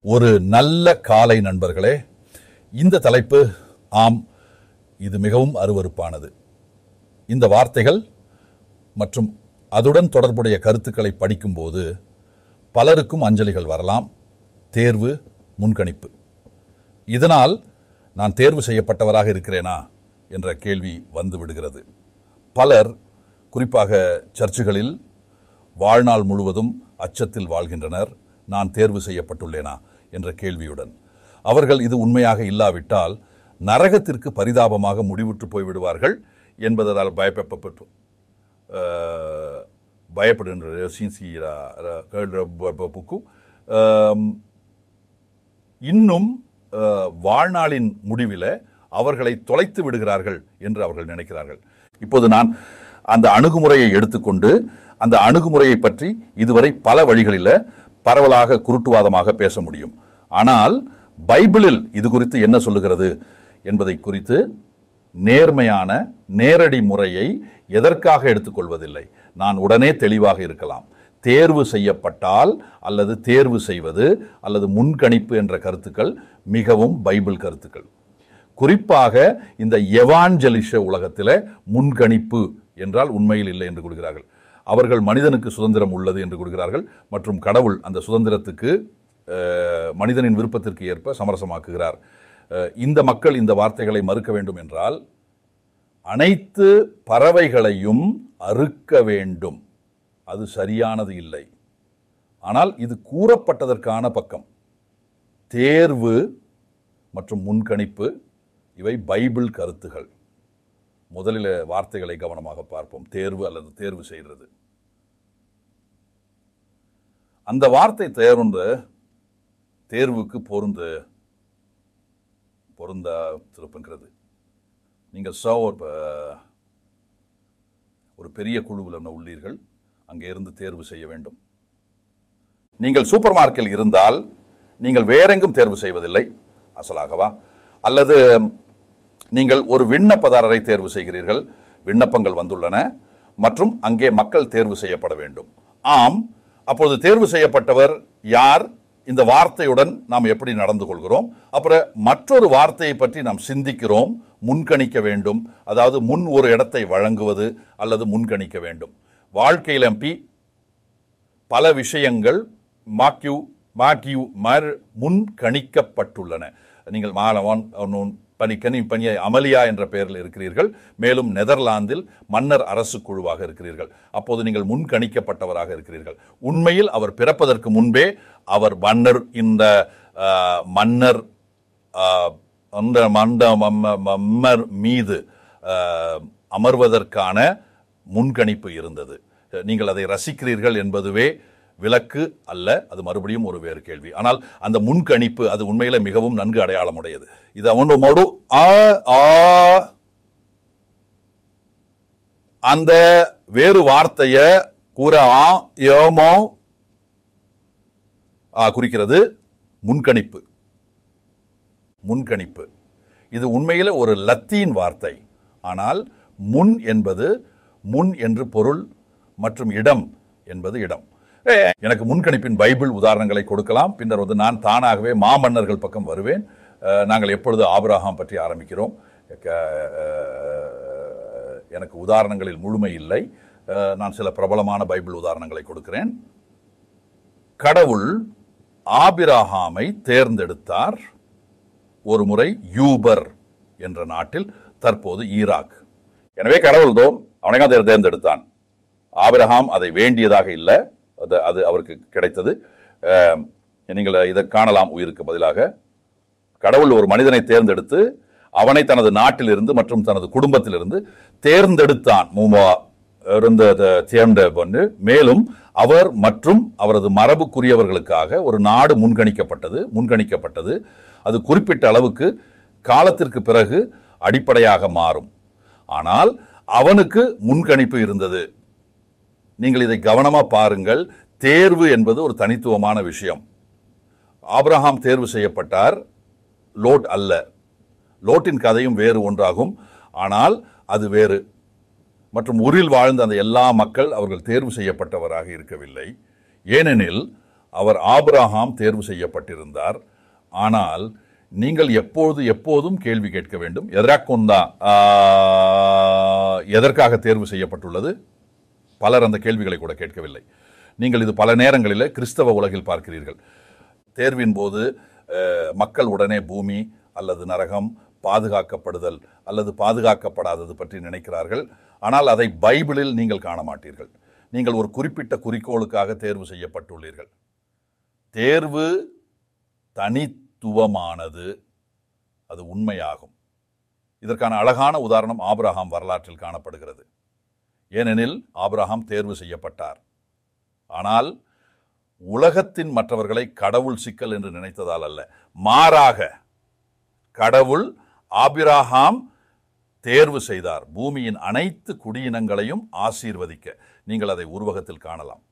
ஒரு நல்ல காலை நண்பர்களே. இந்த தலைப்பு ஆம், இது மிகவும் அருவருப்பானது. இந்த வார்த்தைகள் மற்றும் அதுடன் தொடர்புடைய கருத்துக்களை படிக்கும்போது பலருக்கும் அஞ்சலிகள் வரலாம். தேர்வு, முன்கணிப்பு. இதனால் நான் தேர்வு செய்யப்பட்டவராக இருக்கிறேனா என்ற கேள்வி வந்து விடுகிறது. பலர், குறிப்பாக சர்ச்சுகளில், வாழ்நாள் முழுவதும் அச்சத்தில் வாழ்கின்றனர். நான் தேர்வு செய்யப்பட்டுள்ளேனா என்ற கேள்வியுடன். அவர்கள் இது உண்மையாக இல்லாவிட்டால் நரகத்திற்கு பரிதாபமாக முடிவுற்று போய்விடுவார்கள் என்பதால் பயப்படுகின்ற இன்னும் வாழ்நாளின் முடிவில் அவர்களை தொலைத்து விடுகிறார்கள் என்று அவர்கள் நினைக்கிறார்கள். இப்போது நான் அந்த அணுகுமுறையை எடுத்துக்கொண்டு அந்த அணுகுமுறையை பற்றி இதுவரை பல வழிகளில் பரவலாக குருட்டுவாதமாக பேச முடியும். ஆனால் பைபிளில் இது குறித்து என்ன சொல்லுகிறது என்பதை குறித்து நேர்மையான நேரடி முறையை எதற்காக எடுத்துக்கொள்வதில்லை. நான் உடனே தெளிவாக இருக்கலாம். தேர்வு செய்யப்பட்டால் அல்லது தேர்வு செய்வது அல்லது முன்கணிப்பு என்ற கருத்துக்கள் மிகவும் பைபிள் கருத்துக்கள். குறிப்பாக இந்த எவாஞ்சலிச உலகத்தில் முன்கணிப்பு என்றால் உண்மையில் இல்லை என்று கூறுகிறார்கள். அவர்கள் மனிதனுக்கு சுதந்திரம் உள்ளது என்று கூறுகிறார்கள் மற்றும் கடவுள் அந்த சுதந்திரத்துக்கு மனிதனின் விருப்பத்திற்கு ஏற்ப சமரசமாக்குகிறார். இந்த மக்கள் இந்த வார்த்தைகளை மறுக்க வேண்டும் என்றால் அனைத்து பறவைகளையும் அறுக்க வேண்டும். அது சரியானது இல்லை. ஆனால் இது கூறப்பட்டதற்கான பக்கம். தேர்வு மற்றும் முன்கணிப்பு இவை பைபிள் கருத்துகள். முதலில் வார்த்தைகளை கவனமாக பார்ப்போம். தேர்வு அல்லது தேர்வு செய்கிறது. அந்த வார்த்தை தேர்வுக்கு பொருந்த திருப்புங்கிறது. நீங்கள் ஒரு பெரிய குழுவில் உள்ளீர்கள். அங்கே இருந்து தேர்வு செய்ய வேண்டும். நீங்கள் சூப்பர் மார்க்கெட்டில் இருந்தால் நீங்கள் வேறெங்கும் தேர்வு செய்வதில்லை அசலாகவா? அல்லது நீங்கள் ஒரு விண்ணப்பதாரரை தேர்வு செய்கிறீர்கள். விண்ணப்பங்கள் வந்துள்ளன மற்றும் அங்கே மக்கள் தேர்வு செய்யப்பட வேண்டும். ஆம், அப்போது தேர்வு செய்யப்பட்டவர் யார்? இந்த வார்த்தையுடன் நாம் எப்படி நடந்து கொள்கிறோம்? அப்புறம் மற்றொரு வார்த்தையை பற்றி நாம் சிந்திக்கிறோம், முன்கணிக்க வேண்டும். அதாவது முன் ஒரு இடத்தை வழங்குவது அல்லது முன்கணிக்க வேண்டும். வாழ்க்கையில் பல விஷயங்கள் முன்கணிக்கப்பட்டுள்ளன. நீங்கள் அமலியா என்ற பெயரில் இருக்கிறீர்கள். மேலும் நெதர்லாந்தில் மன்னர் அரசு குழுவாக இருக்கிறீர்கள். அப்போது நீங்கள் முன்கணிக்கப்பட்டவராக இருக்கிறீர்கள். உண்மையில் அவர் பிறப்பதற்கு முன்பே அவர் மன்னர் மீது அமர்வதற்கான முன்கணிப்பு இருந்தது. நீங்கள் அதை ரசிக்கிறீர்கள் என்பதுவே விலக்கு அல்ல. அது மறுபடியும் ஒரு வேறு கேள்வி. ஆனால் அந்த முன்கணிப்பு அது உண்மையில மிகவும் நன்கு அடையாளமுடையது. இது அவனோடு அந்த வேறு வார்த்தைய குறிக்கிறது முன்கணிப்பு. முன்கணிப்பு இது உண்மையில ஒரு லத்தீன் வார்த்தை. ஆனால் முன் என்பது முன் என்று பொருள் மற்றும் இடம் என்பது இடம். எனக்கு முன்கணிப்பின் பைபிள் உதாரணங்களை கொடுக்கலாம். பின்னர் நான் தானாகவே மாமன்னர்கள் பக்கம் வருவேன். நாங்கள் எப்பொழுது ஆபிரகாம் பற்றி ஆரம்பிக்கிறோம். எனக்கு உதாரணங்களில் முழுமை இல்லை. நான் சில பிரபலமான பைபிள் உதாரணங்களை கொடுக்கிறேன். கடவுள் ஆபிரகாமை தேர்ந்தெடுத்தார் ஒரு முறை யூபர் என்ற நாட்டில், தற்போது ஈராக். எனவே கடவுள் அவனை தேர்ந்தெடுத்தான். ஆபிரகாம் அதை வேண்டியதாக இல்லை, அது அவருக்கு கிடைத்தது. நீங்கள் இதை காணலாம். உயிருக்கு பதிலாக கடவுள் ஒரு மனிதனை தேர்ந்தெடுத்து அவனை தனது நாட்டிலிருந்து மற்றும் தனது குடும்பத்திலிருந்து தேர்ந்தெடுத்தான். மேலும் அவர் மற்றும் அவரது மரபுக்குரியவர்களுக்காக ஒரு நாடு முன்கணிக்கப்பட்டது. அது குறிப்பிட்ட அளவுக்கு காலத்திற்கு பிறகு அடிப்படையாக மாறும். ஆனால் அவனுக்கு முன்கணிப்பு இருந்தது. நீங்கள் இதை கவனமா பாருங்கள். தேர்வு என்பது ஒரு தனித்துவமான விஷயம். ஆபிரகாம் தேர்வு செய்யப்பட்டார், லோட் அல்ல. லோட்டின் கதையும் வேறு ஒன்றாகும். ஆனால் அது வேறு. மற்றும் ஊரில் வாழ்ந்த அந்த எல்லா மக்கள் அவர்கள் தேர்வு செய்யப்பட்டவராக இருக்கவில்லை. ஏனெனில் அவர் ஆபிரகாம் தேர்வு செய்யப்பட்டிருந்தார். ஆனால் நீங்கள் எப்போதும் கேள்வி கேட்க வேண்டும். எதற்காக தேர்வு செய்யப்பட்டுள்ளது? பலர் அந்த கேள்விகளை கூட கேட்கவில்லை. நீங்கள் இது பல நேரங்களில் கிறிஸ்தவ உலகில் பார்க்கிறீர்கள். தேர்வின் போது மக்கள் உடனே பூமி அல்லது நரகம், பாதுகாக்கப்படுதல் அல்லது பாதுகாக்கப்படாதது பற்றி நினைக்கிறார்கள். ஆனால் அதை பைபிளில் நீங்கள் காண மாட்டீர்கள். நீங்கள் ஒரு குறிப்பிட்ட குறிக்கோளுக்காக தேர்வு செய்யப்பட்டுள்ளீர்கள். தேர்வு தனித்துவமானது, அது உண்மையாகும். இதற்கான அழகான உதாரணம் ஆபிரகாம் வரலாற்றில் காணப்படுகிறது. ஏனெனில் ஆபிரகாம் தேர்வு செய்யப்பட்டார். ஆனால் உலகத்தின் மற்றவர்களை கடவுள் சிக்கல் என்று நினைத்ததால் அல்ல, மாறாக கடவுள் ஆபிரகாம் தேர்வு செய்தார் பூமியின் அனைத்து குடியினங்களையும் ஆசீர்வதிக்க. நீங்கள் அதை உருவகத்தில் காணலாம்.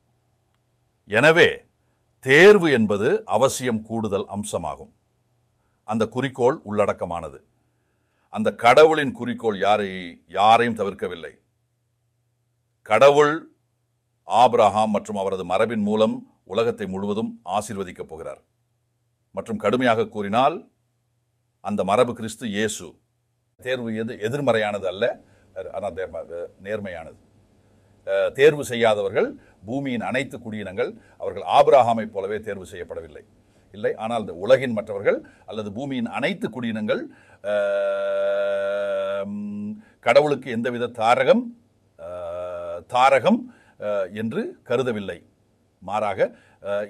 எனவே தேர்வு என்பது அவசியம் கூடுதல் அம்சமாகும். அந்த குறிக்கோள் உள்ளடக்கமானது. அந்த கடவுளின் குறிக்கோள் யாரையும் தவிர்க்கவில்லை. கடவுள் ஆபிரகாம் மற்றும் அவரது மரபின் மூலம் உலகத்தை முழுவதும் ஆசீர்வதிக்கப் போகிறார். மற்றும் கடுமையாக கூறினால் அந்த மரபு கிறிஸ்து இயேசு. தேர்வு எதிர்மறையானது அல்ல, ஆனால் நேர்மையானது. தேர்வு செய்யாதவர்கள் பூமியின் அனைத்து குடியினங்கள் அவர்கள் ஆபிரகாமை போலவே தேர்வு செய்யப்படவில்லை. இல்லை, ஆனால் இந்த உலகின் மற்றவர்கள் அல்லது பூமியின் அனைத்து குடியினங்கள் கடவுளுக்கு எந்தவித தாரகம் என்று கருதவில்லை. மாறாக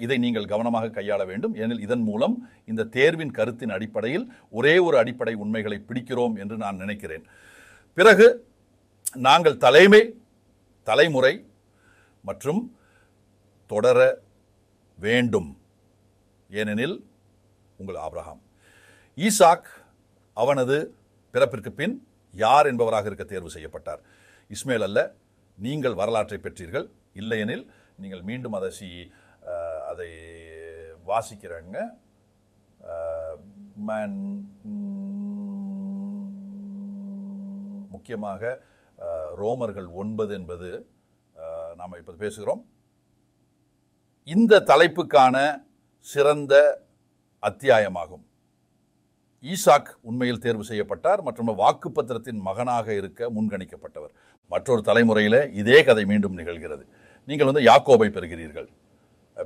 இதை நீங்கள் கவனமாக கையாள வேண்டும். ஏனெனில் இதன் மூலம் இந்த தேர்வின் கருத்தின் அடிப்படையில் ஒரே ஒரு அடிப்படை உண்மைகளை பிடிக்கிறோம் என்று நான் நினைக்கிறேன். பிறகு நாங்கள் தலைமுறை மற்றும் தொடர வேண்டும். ஏனெனில் உங்கள் ஆபிரகாம், ஈசாக் அவனது பிறப்பிற்கு பின் யார் என்பவராக இருக்க தேர்வு செய்யப்பட்டார். இஸ்மேல் அல்ல. நீங்கள் வரலாற்றை பெற்றீர்கள். இல்லையெனில் நீங்கள் மீண்டும் அதை வாசிக்கிறாங்க. முக்கியமாக ரோமர்கள் 9 என்பது நாம் இப்போது பேசுகிறோம். இந்த தலைப்புக்கான சிறந்த அத்தியாயமாகும். ஈசாக் உண்மையில் தேர்வு செய்யப்பட்டார் மற்றும் வாக்குப்பத்திரத்தின் மகனாக இருக்க முன்கணிக்கப்பட்டவர். மற்றொரு தலைமுறையில் இதே கதை மீண்டும் நிகழ்கிறது. நீங்கள் யாக்கோபை பெறுகிறீர்கள்.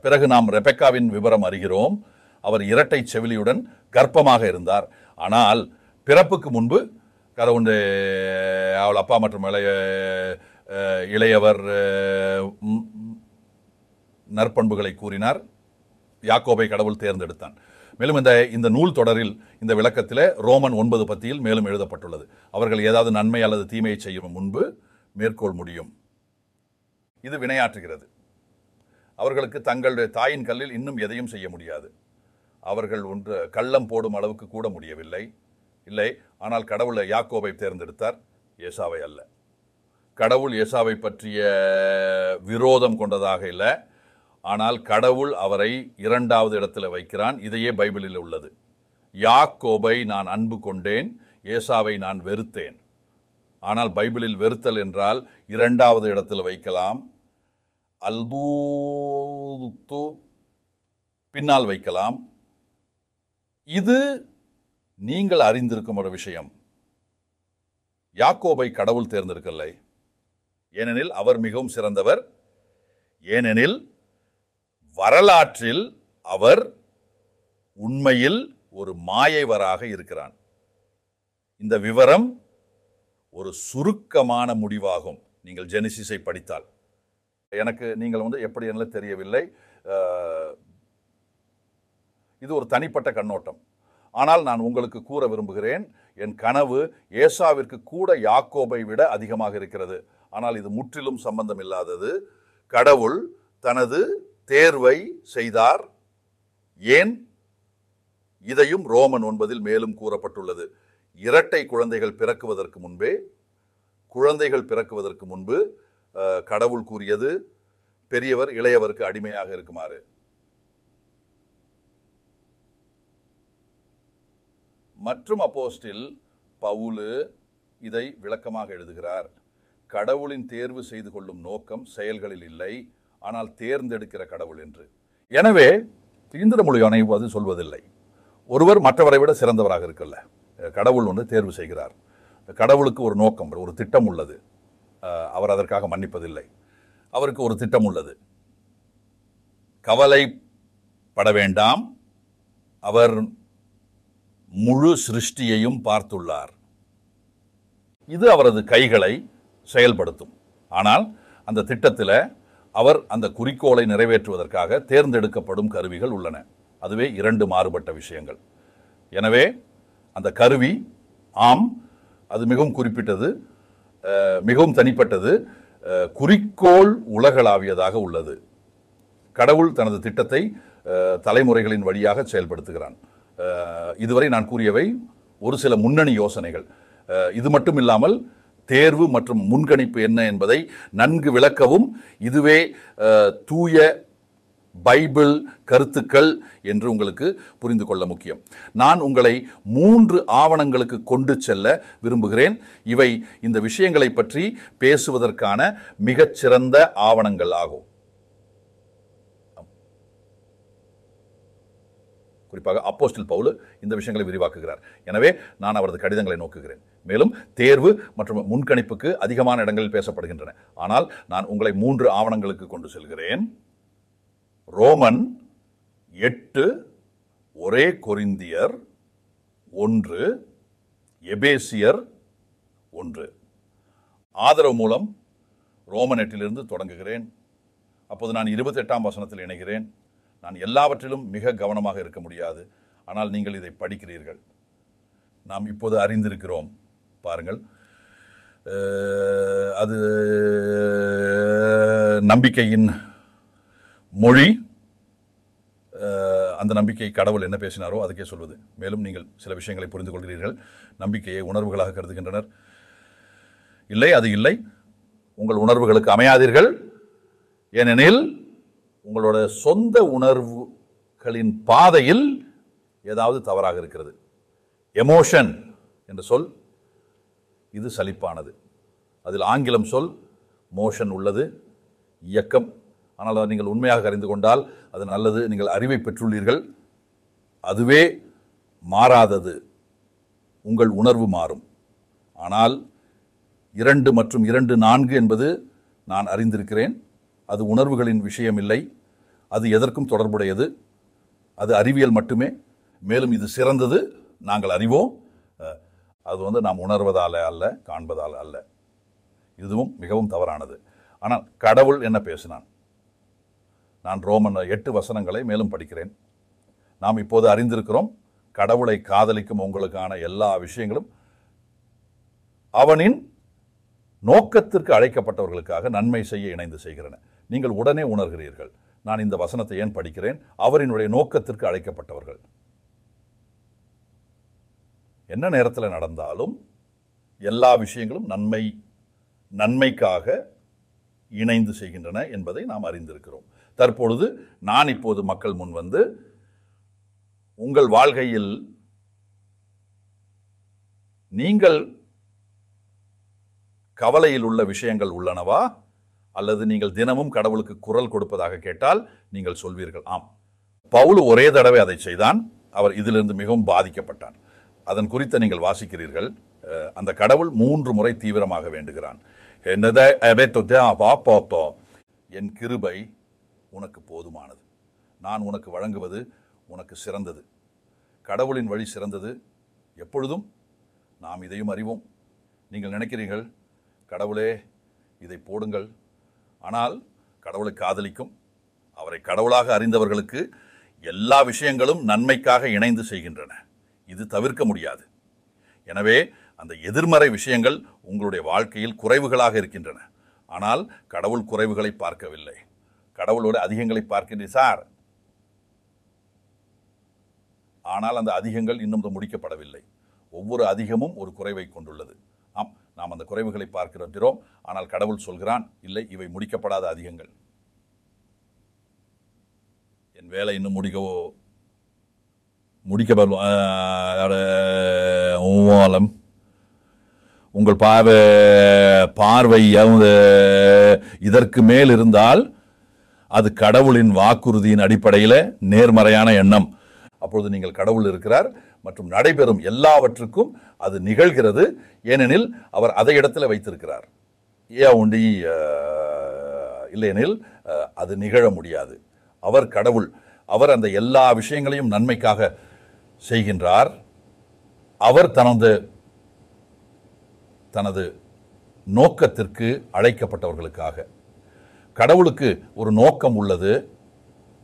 பிறகு நாம் ரெபெக்காவின் விவரம் அறிகிறோம். அவர் இரட்டை செவிலியுடன் கர்ப்பமாக இருந்தார். ஆனால் பிறப்புக்கு முன்பு கடவுள் அவள் அப்பா மற்றும் இளையவர் நற்பண்புகளை கூறினார். யாக்கோபை கடவுள் தேர்ந்தெடுத்தான். மேலும் இந்த நூல் தொடரில் இந்த விளக்கத்தில் ரோமன் 9 பத்தியில் மேலும் எழுதப்பட்டுள்ளது. அவர்கள் ஏதாவது நன்மை அல்லது தீமையை செய்யும் முன்பு மேற்கோள் முடியும். இது வினையாற்றுகிறது. அவர்களுக்கு தங்களுடைய தாயின் கல்லில் இன்னும் எதையும் செய்ய முடியாது. அவர்கள் கள்ளம் போடும் அளவுக்கு கூட முடியவில்லை. இல்லை, ஆனால் கடவுள் யாக்கோபை தேர்ந்தெடுத்தார், ஏசாவை அல்ல. கடவுள் ஏசாவை பற்றிய விரோதம் கொண்டதாக இல்லை, ஆனால் கடவுள் அவரை 2வது இடத்துல வைக்கிறான். இதையே பைபிளில் உள்ளது. யாக்கோபை நான் அன்பு கொண்டேன், ஏசாவை நான் வெறுத்தேன். ஆனால் பைபிளில் வெறுத்தல் என்றால் 2வது இடத்தில் வைக்கலாம், அல்பூத்து பின்னால் வைக்கலாம். இது நீங்கள் அறிந்திருக்கும் ஒரு விஷயம். யாக்கோபை கடவுள் தேர்ந்தெடுக்கவில்லை. ஏனெனில் அவர் மிகவும் சிறந்தவர். ஏனெனில் வரலாற்றில் அவர் உண்மையில் ஒரு மாயைவராக இருக்கிறான். இந்த விவரம் ஒரு சுருக்கமான முடிவாகும். நீங்கள் ஜெனிசிஸை படித்தால். எனக்கு நீங்கள் எப்படி என்ன தெரியவில்லை. இது ஒரு தனிப்பட்ட கண்ணோட்டம். ஆனால் நான் உங்களுக்கு கூற விரும்புகிறேன், என் கனவு ஏசாவிற்கு கூட யாக்கோபை விட அதிகமாக இருக்கிறது. ஆனால் இது முற்றிலும் சம்பந்தம் இல்லாதது. கடவுள் தனது தேர்வை செய்தார். ஏன்? இதையும் ரோமன் 9 மேலும் கூறப்பட்டுள்ளது. இரட்டை குழந்தைகள் பிறக்குவதற்கு முன்பு கடவுள் கூறியது பெரியவர் இளையவருக்கு அடிமையாக இருக்குமாறு. மற்றும் அப்போஸ்டில் பவுலு இதை விளக்கமாக எழுதுகிறார். கடவுளின் தேர்வு செய்து கொள்ளும் நோக்கம் செயல்களில் இல்லை, ஆனால் தேர்ந்தெடுக்கிற கடவுள் என்று. எனவே இந்திரமொழி ஆணையம் அது சொல்வதில்லை. ஒருவர் மற்றவரை விட சிறந்தவராக இருக்கல்ல. கடவுள் தேர்வு செய்கிறார். கடவுளுக்கு ஒரு நோக்கம், ஒரு திட்டம் உள்ளது. அவர் அதற்காக மன்னிப்பதில்லை. அவருக்கு ஒரு திட்டம் உள்ளது. கவலைப்பட வேண்டாம், அவர் முழு சிருஷ்டியையும் பார்த்துள்ளார். இது அவரது கைகளை செயல்படுத்தும். ஆனால் அந்த திட்டத்தில் அவர் அந்த குறிக்கோளை நிறைவேற்றுவதற்காக தேர்ந்தெடுக்கப்படும் கருவிகள் உள்ளன. அதுவே இரண்டு மாறுபட்ட விஷயங்கள். எனவே அந்த கருவி ஆம், அது மிகவும் குறிப்பிட்டது, மிகவும் தனிப்பட்டது. குறிக்கோள் உலகளாவியதாக உள்ளது. கடவுள் தனது திட்டத்தை தலைமுறைகளின் வழியாக செயல்படுத்துகிறான். இதுவரை நான் கூறியவை ஒரு சில முன்னணி யோசனைகள். இது மட்டும் இல்லாமல் தேர்வு மற்றும் முன்கணிப்பு என்ன என்பதை நன்கு விளக்கவும் இதுவே தூய பைபிள் கருத்துக்கள் என்று உங்களுக்கு புரிந்து கொள்ள முக்கியம். நான் உங்களை 3 ஆவணங்களுக்கு கொண்டு செல்ல விரும்புகிறேன். இவை இந்த விஷயங்களை பற்றி பேசுவதற்கான மிகச்சிறந்த ஆவணங்கள் ஆகும். குறிப்பாக அப்போஸ்தலன் பவுல் இந்த விஷயங்களை விரிவாக்குகிறார். எனவே நான் அவரது கடிதங்களை நோக்குகிறேன். மேலும் தேர்வு மற்றும் முன்கணிப்புக்கு அதிகமான இடங்களில் பேசப்படுகின்றன. ஆனால் நான் உங்களை 3 ஆவணங்களுக்கு கொண்டு செல்கிறேன். ரோமன் 8, ஒரே கொரிந்தியர் 1, எபேசியர் 1. ஆதரவு மூலம் ரோமன் 8 தொடங்குகிறேன். அப்போது நான் 28ஆம் வசனத்தில் இணைகிறேன். நான் எல்லாவற்றிலும் மிக கவனமாக இருக்க முடியாது, ஆனால் நீங்கள் இதை படிக்கிறீர்கள். நாம் இப்போது அறிந்திருக்கிறோம். பாருங்கள், அது நம்பிக்கையின் மொழி. அந்த நம்பிக்கை கடவுள் என்ன பேசினாரோ அதுக்கே சொல்வது. மேலும் நீங்கள் சில விஷயங்களை புரிந்து கொள்கிறீர்கள். நம்பிக்கையை உணர்வுகளாக கருதுகின்றனர். இல்லை, அது இல்லை. உங்கள் உணர்வுகளுக்கு அமையாதீர்கள். ஏனெனில் உங்களோட சொந்த உணர்வுகளின் பாதையில் ஏதாவது தவறாக இருக்கிறது. எமோஷன் என்ற சொல் இது சலிப்பானது. அதில் ஆங்கிலம் சொல் மோஷன் உள்ளது, இயக்கம். ஆனால் நீங்கள் உண்மையாக அறிந்து கொண்டால் அது நல்லது. நீங்கள் அறிவை பெற்றுள்ளீர்கள். அதுவே மாறாதது. உங்கள் உணர்வு மாறும். ஆனால் 2 மற்றும் 2, 4 என்பது நான் அறிந்திருக்கிறேன். அது உணர்வுகளின் விஷயம் இல்லை. அது எதற்கும் தொடர்புடையது. அது அறிவியல் மட்டுமே. மேலும் இது சிறந்தது. நாங்கள் அறிவோம். அது நாம் உணர்வதால் அல்ல, காண்பதால் அல்ல. இதுவும் மிகவும் தவறானது. ஆனால் கடவுள் என்ன பேசினான்? நான் ரோமன் 8 வசனங்களை மேலும் படிக்கிறேன். நாம் இப்போது அறிந்திருக்கிறோம், கடவுளை காதலிக்கும் உங்களுக்கான எல்லா விஷயங்களும் அவனின் நோக்கத்திற்கு அழைக்கப்பட்டவர்களுக்காக நன்மை செய்ய இணைந்து செய்கிறன. நீங்கள் உடனே உணர்கிறீர்கள், நான் இந்த வசனத்தை ஏன் படிக்கிறேன்? அவரினுடைய நோக்கத்திற்கு அழைக்கப்பட்டவர்கள். என்ன நேரத்தில் நடந்தாலும் எல்லா விஷயங்களும் நன்மைக்காக இணைந்து செய்கின்றன என்பதை நாம் அறிந்திருக்கிறோம். தற்பொழுது நான் இப்போது மக்கள் முன் வந்து உங்கள் வாழ்க்கையில் நீங்கள் கவலையில் உள்ள விஷயங்கள் உள்ளனவா, அல்லது நீங்கள் தினமும் கடவுளுக்கு குரல் கொடுப்பதாக கேட்டால் நீங்கள் சொல்வீர்கள், ஆம். பவுல் ஒரே தடவை அதை செய்தான். அவர் இதிலிருந்து மிகவும் பாதிக்கப்பட்டான். அதன் குறித்து நீங்கள் வாசிக்கிறீர்கள். அந்த கடவுள் 3 முறை தீவிரமாக வேண்டுகிறான். என் கிருபை உனக்கு போதுமானது, நான் உனக்கு வழங்குவது உனக்கு சிறந்தது. கடவுளின் வழி சிறந்தது எப்பொழுதும். நாம் இதையும் அறிவோம். நீங்கள் நினைக்கிறீர்கள், கடவுளே இதை போடுங்கள். ஆனால் கடவுளை காதலிக்கும், அவரை கடவுளாக அறிந்தவர்களுக்கு எல்லா விஷயங்களும் நன்மைக்காக இணைந்து செய்கின்றன. இது தவிர்க்க முடியாது. எனவே அந்த எதிர்மறை விஷயங்கள் உங்களுடைய வாழ்க்கையில் குறைவுகளாக இருக்கின்றன. ஆனால் கடவுள் குறைவுகளை பார்க்கவில்லை, கடவுளோட அதிகங்களை பார்க்கின்றீர் சார். ஆனால் அந்த அதிகங்கள் இன்னும் முடிக்கப்படவில்லை. ஒவ்வொரு அதிகமும் ஒரு குறைவை கொண்டுள்ளது. ஆம், நாம் அந்த குறைவுகளை பார்க்கிறோம். ஆனால் கடவுள் சொல்கிறான், இல்லை, இவை முடிக்கப்படாத அதிகங்கள். என் வேலை இன்னும் உங்கள் பார்வை இதற்கு மேல் இருந்தால் அது கடவுளின் வாக்குறுதியின் அடிப்படையில் நேர்மறையான எண்ணம். அப்பொழுது நீங்கள் கடவுள் இருக்கிறார் மற்றும் நடைபெறும் எல்லாவற்றுக்கும் அது நிகழ்கிறது. ஏனெனில் அவர் அதை இடத்துல வைத்திருக்கிறார். உண்டி இல்லையெனில் அது நிகழ முடியாது. அவர் கடவுள். அவர் அந்த எல்லா விஷயங்களையும் நன்மைக்காக செய்கின்றார். அவர் தனது நோக்கத்திற்கு அழைக்கப்பட்டவர்களுக்காக. கடவுளுக்கு ஒரு நோக்கம் உள்ளது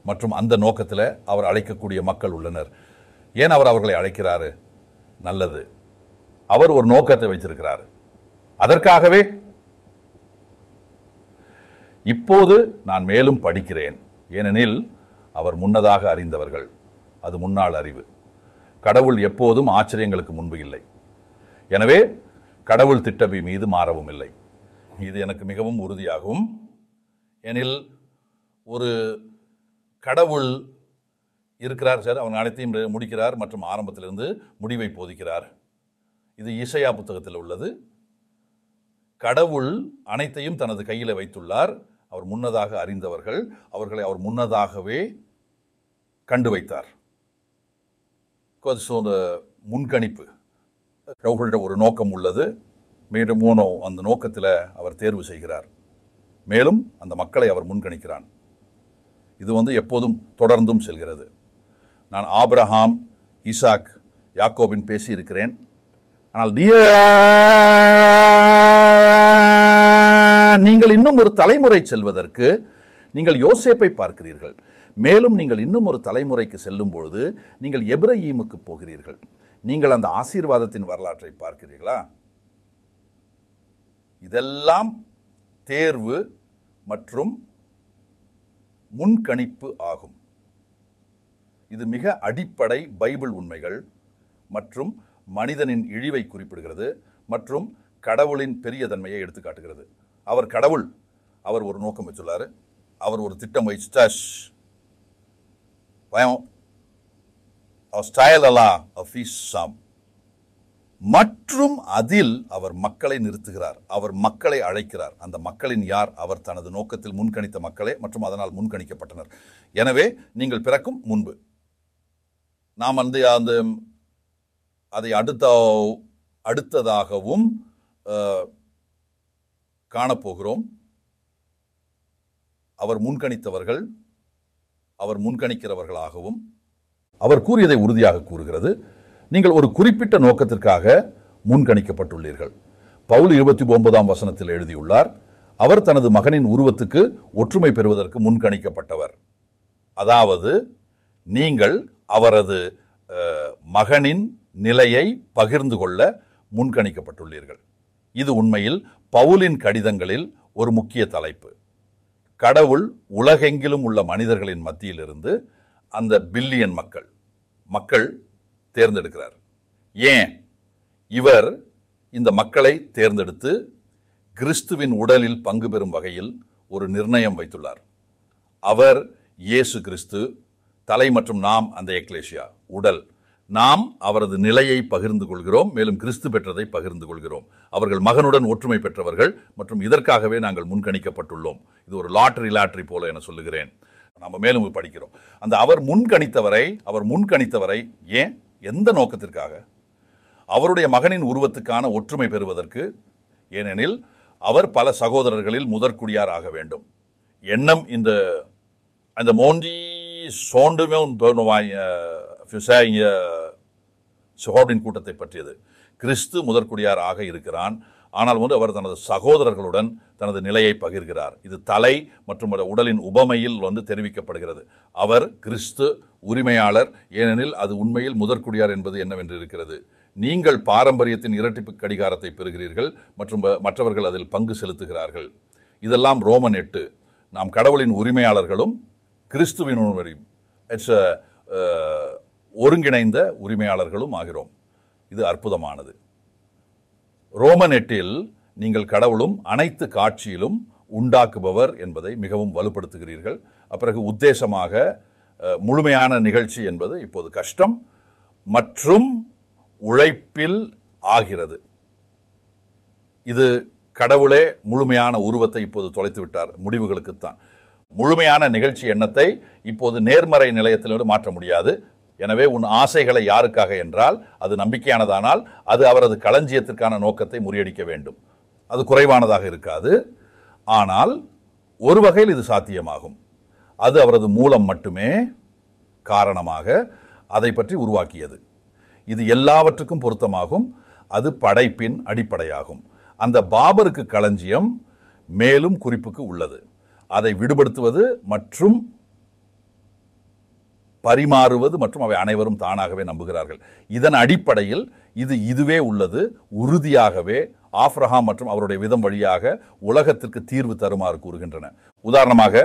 மற்றும் அந்த நோக்கத்தில் அவர் அழைக்கக்கூடிய மக்கள் உள்ளனர். ஏன் அவர் அவர்களை அழைக்கிறாரு? நல்லது. அவர் ஒரு நோக்கத்தை வைத்திருக்கிறார். அதற்காகவே இப்போது நான் மேலும் படிக்கிறேன். ஏனெனில் அவர் முன்னதாக அறிந்தவர்கள். அது முன்னாள் அறிவு. கடவுள் எப்போதும் ஆச்சரியங்களுக்கு முன்பு இல்லை. எனவே கடவுள் திட்டபி மீது மாறவும் இல்லை. இது எனக்கு மிகவும் உறுதியாகும். எனில் ஒரு கடவுள் இருக்கிறார் சார், அவன் அனைத்தையும் முடிக்கிறார் மற்றும் ஆரம்பத்திலிருந்து முடிவை போதிக்கிறார். இது இசையா புத்தகத்தில் உள்ளது. கடவுள் அனைத்தையும் தனது கையில் வைத்துள்ளார். அவர் முன்னதாக அறிந்தவர்கள். அவர்களை அவர் முன்னதாகவே கண்டு வைத்தார். முன்கணிப்பு. கடவுள்கிட்ட ஒரு நோக்கம் உள்ளது. மீண்டும் அந்த நோக்கத்தில் அவர் தேர்வு செய்கிறார். மேலும் அந்த மக்களை அவர் முன்கணிக்கிறான். இது எப்போதும் தொடர்ந்தும் செல்கிறது. நான் ஆபிரகாம், ஈசாக், யாக்கோபின் பேசி இருக்கிறேன். ஆனால் நீங்கள் இன்னும் ஒரு தலைமுறை செல்வதற்கு நீங்கள் யோசேப்பை பார்க்கிறீர்கள். மேலும் நீங்கள் இன்னும் ஒரு தலைமுறைக்கு செல்லும் பொழுது நீங்கள் எப்ராஹீமுக்கு போகிறீர்கள். நீங்கள் அந்த ஆசீர்வாதத்தின் வரலாற்றை பார்க்கிறீர்களா? இதெல்லாம் தேர்வு மற்றும் முன்கணிப்பு ஆகும். இது மிக அடிப்படை பைபிள் உண்மைகள் மற்றும் மனிதனின் இழிவை குறிப்பிடுகிறது மற்றும் கடவுளின் பெரிய தன்மையை எடுத்து காட்டுகிறது. அவர் கடவுள். அவர் ஒரு நோக்கம் வச்சுள்ளாரு. அவர் ஒரு திட்டம் வச்சுட்டார். மற்றும் அதில் அவர் மக்களை நிறுத்துகிறார். அவர் மக்களை அழைக்கிறார். அந்த மக்களின் யார்? அவர் தனது நோக்கத்தில் முன்கணித்த மக்களே மற்றும் அதனால் முன்கணிக்கப்பட்டனர். எனவே நீங்கள் பிறக்கும் முன்பு நாம் அதை அடுத்ததாகவும் காணப்போகிறோம். அவர் முன்கணித்தவர்கள், அவர் முன்கணிக்கிறவர்களாகவும் அவர் கூறியதை உறுதியாக கூறுகிறது. நீங்கள் ஒரு குறிப்பிட்ட நோக்கத்திற்காக முன்கணிக்கப்பட்டுள்ளீர்கள். பவுல் 29 எழுதியுள்ளார். அவர் தனது மகனின் உருவத்துக்கு ஒற்றுமை பெறுவதற்கு முன்கணிக்கப்பட்டவர். அதாவது நீங்கள் அவரது மகனின் நிலையை பகிர்ந்து கொள்ள முன்கணிக்கப்பட்டுள்ளீர்கள். இது உண்மையில் பவுலின் கடிதங்களில் ஒரு முக்கிய தலைப்பு. கடவுள் உலகெங்கிலும் உள்ள மனிதர்களின் மத்தியிலிருந்து அந்த பில்லியன் மக்கள் தேர்ந்தெடுக்கிறார். ஏன்? இவர் இந்த மக்களை தேர்ந்தெடுத்து கிறிஸ்துவின் உடலில் பங்கு பெறும் வகையில் ஒரு நிர்ணயம் வைத்துள்ளார். அவர் இயேசு கிறிஸ்து தலை மற்றும் நாம் அந்த எக்லேசியா உடல். நாம் அவரது நிலையை பகிர்ந்து கொள்கிறோம். மேலும் கிறிஸ்து பெற்றதை பகிர்ந்து கொள்கிறோம். அவர்கள் மகனுடன் ஒற்றுமை பெற்றவர்கள் மற்றும் இதற்காகவே நாங்கள் முன்கணிக்கப்பட்டுள்ளோம். இது ஒரு லாட்டரி போல என சொல்லுகிறேன். நம்ம மேலும் படிக்கிறோம். அந்த அவர் முன்கணித்தவரை ஏன்? எந்த நோக்கத்திற்காக? அவருடைய மகனின் உருவத்துக்கான ஒற்றுமை பெறுவதற்கு. ஏனெனில் அவர் பல சகோதரர்களில் முதற்குடியார் ஆக வேண்டும். எண்ணம் இந்த மோண்டி சோண்டுமே சகோதரின் கூட்டத்தை பற்றியது. கிறிஸ்து முதற்குடியார் ஆக இருக்கிறான். ஆனால் அவர் தனது சகோதரர்களுடன் தனது நிலையை பகிர்கிறார். இது தலை மற்றும் உடலின் உபமையில் தெரிவிக்கப்படுகிறது. அவர் கிறிஸ்து உரிமையாளர். ஏனெனில் அது உண்மையில் முதற்குடியார் என்பது என்னவென்று இருக்கிறது. நீங்கள் பாரம்பரியத்தின் இரட்டிப்பு கடிகாரத்தை பெறுகிறீர்கள் மற்றும் மற்றவர்கள் அதில் பங்கு செலுத்துகிறார்கள். இதெல்லாம் ரோமன் 8. நாம் கடவுளின் உரிமையாளர்களும் கிறிஸ்துவின் ஒருங்கிணைந்த உரிமையாளர்களும் ஆகிறோம். இது அற்புதமானது. ரோமன் 8 நீங்கள் கடவுளும் அனைத்து காட்சியிலும் உண்டாக்குபவர் என்பதை மிகவும் வலுப்படுத்துகிறீர்கள். அப்பிறகு உத்தேசமாக முழுமையான நிகழ்ச்சி என்பது இப்போது கஷ்டம் மற்றும் உழைப்பில் ஆகிறது. இது கடவுளே முழுமையான உருவத்தை இப்போது தொலைத்து விட்டார் முடிவுகளுக்குத்தான். முழுமையான நிகழ்ச்சி எண்ணத்தை இப்போது நேர்மறை நிலையத்திலிருந்து மாற்ற முடியாது. எனவே உன் ஆசைகளை யாருக்காக என்றால் அது நம்பிக்கையானதானால் அது அவரது களஞ்சியத்திற்கான நோக்கத்தை முறியடிக்க வேண்டும். அது குறைவானதாக இருக்காது. ஆனால் ஒரு வகையில் இது சாத்தியமாகும். அது அவரது மூலம் மட்டுமே காரணமாக அதை பற்றி உருவாக்கியது. இது எல்லாவற்றுக்கும் பொருத்தமாகும். அது படைப்பின் அடிப்படையாகும். அந்த பாபருக்கு களஞ்சியம் மேலும் குறிப்புக்கு உள்ளது. அதை விடுபடுத்துவது மற்றும் பரிமாறுவது மற்றும் அவை அனைவரும் தானாகவே நம்புகிறார்கள். இதன் அடிப்படையில் இதுவே உள்ளது. உறுதியாகவே ஆப்ரஹாம் மற்றும் அவருடைய விதம் வழியாக உலகத்திற்கு தீர்வு தருமாறு கூறுகின்றன. உதாரணமாக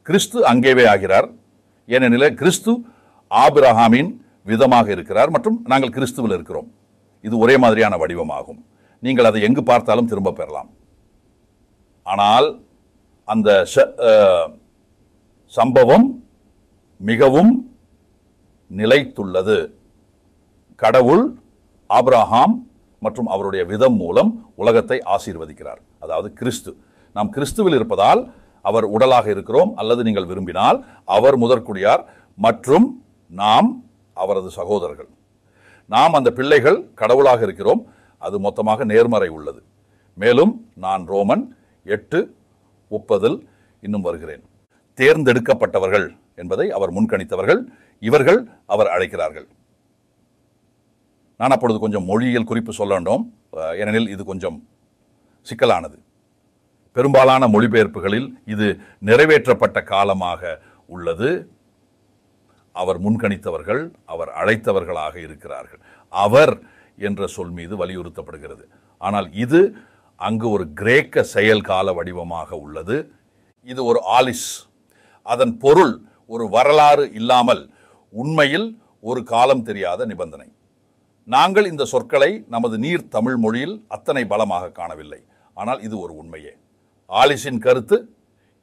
கிறிஸ்து அங்கேவே ஆகிறார். ஏனெனில் கிறிஸ்து ஆபிரகாமின் விதமாக இருக்கிறார் மற்றும் நாங்கள் கிறிஸ்துவில் இருக்கிறோம். இது ஒரே மாதிரியான வடிவமாகும். நீங்கள் அதை எங்கு பார்த்தாலும் திரும்ப பெறலாம். ஆனால் அந்த சம்பவம் மிகவும் நிலைத்துள்ளது. கடவுள் ஆபிரகாம் மற்றும் அவருடைய விதம் மூலம் உலகத்தை ஆசீர்வதிக்கிறார். அதாவது கிறிஸ்து. நாம் கிறிஸ்துவில் இருப்பதால் அவர் உடலாக இருக்கிறோம். அல்லது நீங்கள் விரும்பினால் அவர் முதற்குடியார் மற்றும் நாம் அவரது சகோதரர்கள். நாம் அந்த பிள்ளைகள் கடவுளாக இருக்கிறோம். அது மொத்தமாக நேர்மறை உள்ளது. மேலும் நான் ரோமன் 8:30 இன்னும் வருகிறேன். தேர்ந்தெடுக்கப்பட்டவர்கள் என்பதை அவர் முன்கணித்தவர்கள். இவர்கள் அவர் அழைக்கிறார்கள். நான் அப்பொழுது கொஞ்சம் மொழியியல் குறிப்பு சொல்ல வேண்டும், ஏனெனில் இது கொஞ்சம் சிக்கலானது. பெரும்பாலான மொழிபெயர்ப்புகளில் இது நிறைவேற்றப்பட்ட காலமாக உள்ளது. அவர் முன்கணித்தவர்கள், அவர் அழைத்தவர்களாக இருக்கிறார்கள். அவர் என்ற சொல் மீது வலியுறுத்தப்படுகிறது. ஆனால் இது அங்கு ஒரு கிரேக்க செயல் கால வடிவமாக உள்ளது. இது ஒரு ஆலிஸ். அதன் பொருள் ஒரு வரலாறு இல்லாமல் உண்மையில் ஒரு காலம் தெரியாத நிபந்தனை. நாங்கள் இந்த சொற்களை நமது நீர் தமிழ் மொழியில் அத்தனை பலமாக காணவில்லை. ஆனால் இது ஒரு உண்மையே. ஆலிஸின் கருத்து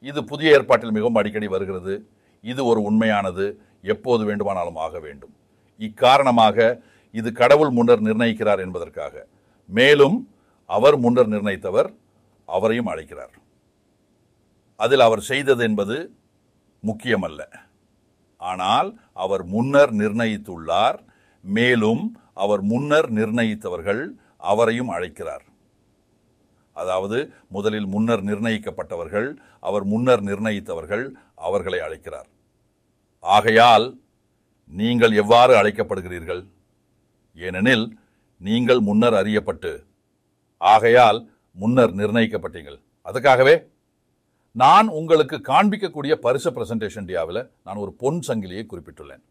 இது புதிய ஏற்பாட்டில் மிகவும் அடிக்கடி வருகிறது. இது ஒரு உண்மையானது, எப்போது வேண்டுமானாலும் ஆக வேண்டும். இக்காரணமாக இது கடவுள் முன்னர் நிர்ணயிக்கிறார் என்பதற்காக. மேலும் அவர் முன்னர் நிர்ணயித்தவர் அவரையும் அழைக்கிறார். அதில் அவர் செய்தது என்பது முக்கியமல்ல. ஆனால் அவர் முன்னர் நிர்ணயித்துள்ளார். மேலும் அவர் முன்னர் நிர்ணயித்தவர்கள் அவரையும் அழைக்கிறார். அதாவது முதலில் முன்னர் நிர்ணயிக்கப்பட்டவர்கள், அவர் முன்னர் நிர்ணயித்தவர்கள் அவர்களை அழைக்கிறார். ஆகையால் நீங்கள் எவ்வாறு அழைக்கப்படுகிறீர்கள்? ஏனெனில் நீங்கள் முன்னர் அறியப்பட்டு, ஆகையால் முன்னர் நிர்ணயிக்கப்பட்டீர்கள். அதுக்காகவே நான் உங்களுக்கு காண்பிக்கக்கூடிய பரிசு பிரசன்டேஷன் டியாவில் நான் ஒரு பொன் சங்கிலியை குறிப்பிட்டுள்ளேன்.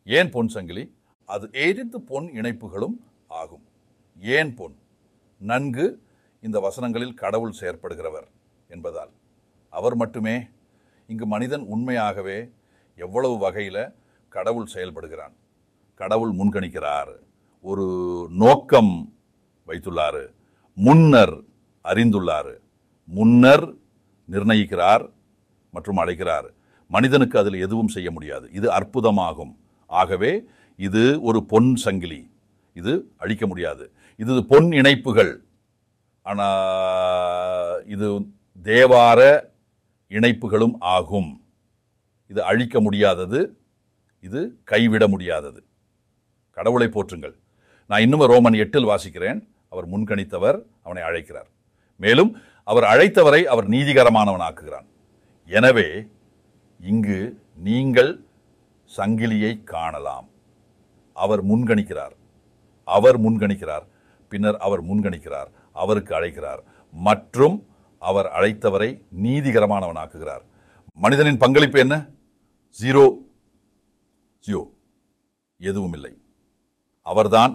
ஏன் பொன் சங்கிலி? அது 8 பொன் இணைப்புகளும் ஆகும். ஏன் பொன்? நன்கு இந்த வசனங்களில் கடவுள் செயற்படுகிறவர் என்பதால். அவர் மட்டுமே. இங்கு மனிதன் உண்மையாகவே எவ்வளவு வகையில் கடவுள் செயல்படுகிறான். கடவுள் முன்கணிக்கிறார், ஒரு நோக்கம் வைத்துள்ளார், முன்னர் அறிந்துள்ளார், முன்னர் நிர்ணயிக்கிறார் மற்றும் அழைக்கிறார். மனிதனுக்கு அதில் எதுவும் செய்ய முடியாது. இது அற்புதமாகும். ஆகவே இது ஒரு பொன் சங்கிலி. இது அழிக்க முடியாது. இது பொன் இணைப்புகள். ஆனால் இது தேவார இணைப்புகளும் ஆகும். இது அழிக்க முடியாதது, இது கைவிட முடியாதது. கடவுளை போற்றுங்கள். நான் இன்னும் ரோமன் 8 வாசிக்கிறேன். அவர் முன்கணித்தவர், அவனை அழைக்கிறார். மேலும் அவர் அழைத்தவரை அவர் நீதிகரமானவனாக்குகிறான். எனவே இங்கு நீங்கள் சங்கிலியை காணலாம். அவர் முன்கணிக்கிறார், அவர் முன்கணிக்கிறார், பின்னர் அவர் முன்கணிக்கிறார், அவருக்கு அழைக்கிறார் மற்றும் அவர் அழைத்தவரை நீதிகரமானவனாக்குகிறார். மனிதனின் பங்களிப்பு என்ன? 0. எதுவும் இல்லை. அவர்தான்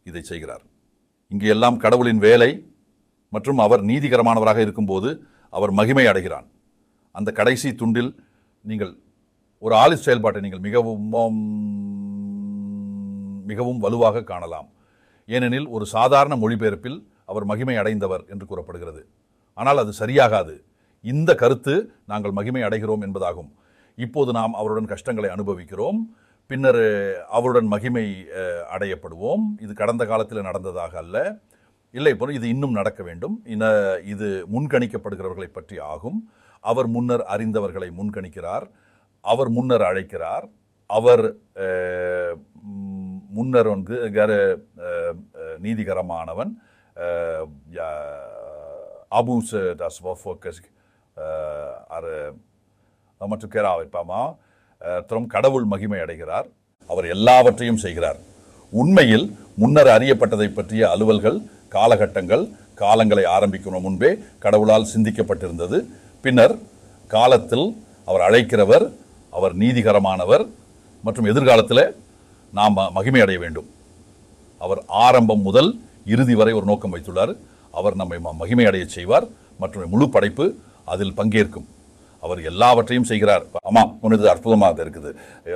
இதை செய்கிறார். இங்கு எல்லாம் கடவுளின் வேலை மற்றும் அவர் நீதிகரமானவராக இருக்கும்போது அவர் மகிமை அடைகிறான். அந்த கடைசி துண்டில் நீங்கள் ஒரு ஆலிஸ் செயல்பாட்டை நீங்கள் மிகவும் வலுவாக காணலாம். ஏனெனில் ஒரு சாதாரண மொழிபெயர்ப்பில் அவர் மகிமை அடைந்தவர் என்று கூறப்படுகிறது. ஆனால் அது சரியாகாது. இந்த கருத்து நாங்கள் மகிமை அடைகிறோம் என்பதாகும். இப்போது நாம் அவருடன் கஷ்டங்களை அனுபவிக்கிறோம், பின்னர் அவருடன் மகிமை அடையப்படுவோம். இது கடந்த காலத்தில் நடந்ததாக அல்ல. இல்லை, இது இன்னும் நடக்க வேண்டும். இது முன்கணிக்கப்படுகிறவர்களை பற்றி ஆகும். அவர் முன்னர் அறிந்தவர்களை முன்கணிக்கிறார், அவர் முன்னர் அழைக்கிறார், அவர் முன்னர் நீதிகரமானவன். Abuse das var folkets மற்றும் கேராவைப்பாமா கடவுள் மகிமை அடைகிறார். அவர் எல்லாவற்றையும் செய்கிறார். உண்மையில் முன்னர் அறியப்பட்டதை பற்றிய அலுவல்கள், காலகட்டங்கள், காலங்களை ஆரம்பிக்கும் முன்பே கடவுளால் சிந்திக்கப்பட்டிருந்தது. பின்னர் காலத்தில் அவர் அழைக்கிறவர், அவர் நீதிகரமானவர் மற்றும் எதிர்காலத்தில் நாம் மகிமை அடைய வேண்டும். அவர் ஆரம்பம் முதல் இறுதி வரை ஒரு நோக்கம் வைத்துள்ளார். அவர் நம்மை மகிமை அடைய செய்வார் மற்றும் முழு படைப்பு அதில் பங்கேற்கும். அவர் எல்லாவற்றையும் செய்கிறார். ஆமா, உனது அற்புதமாக இருக்குது.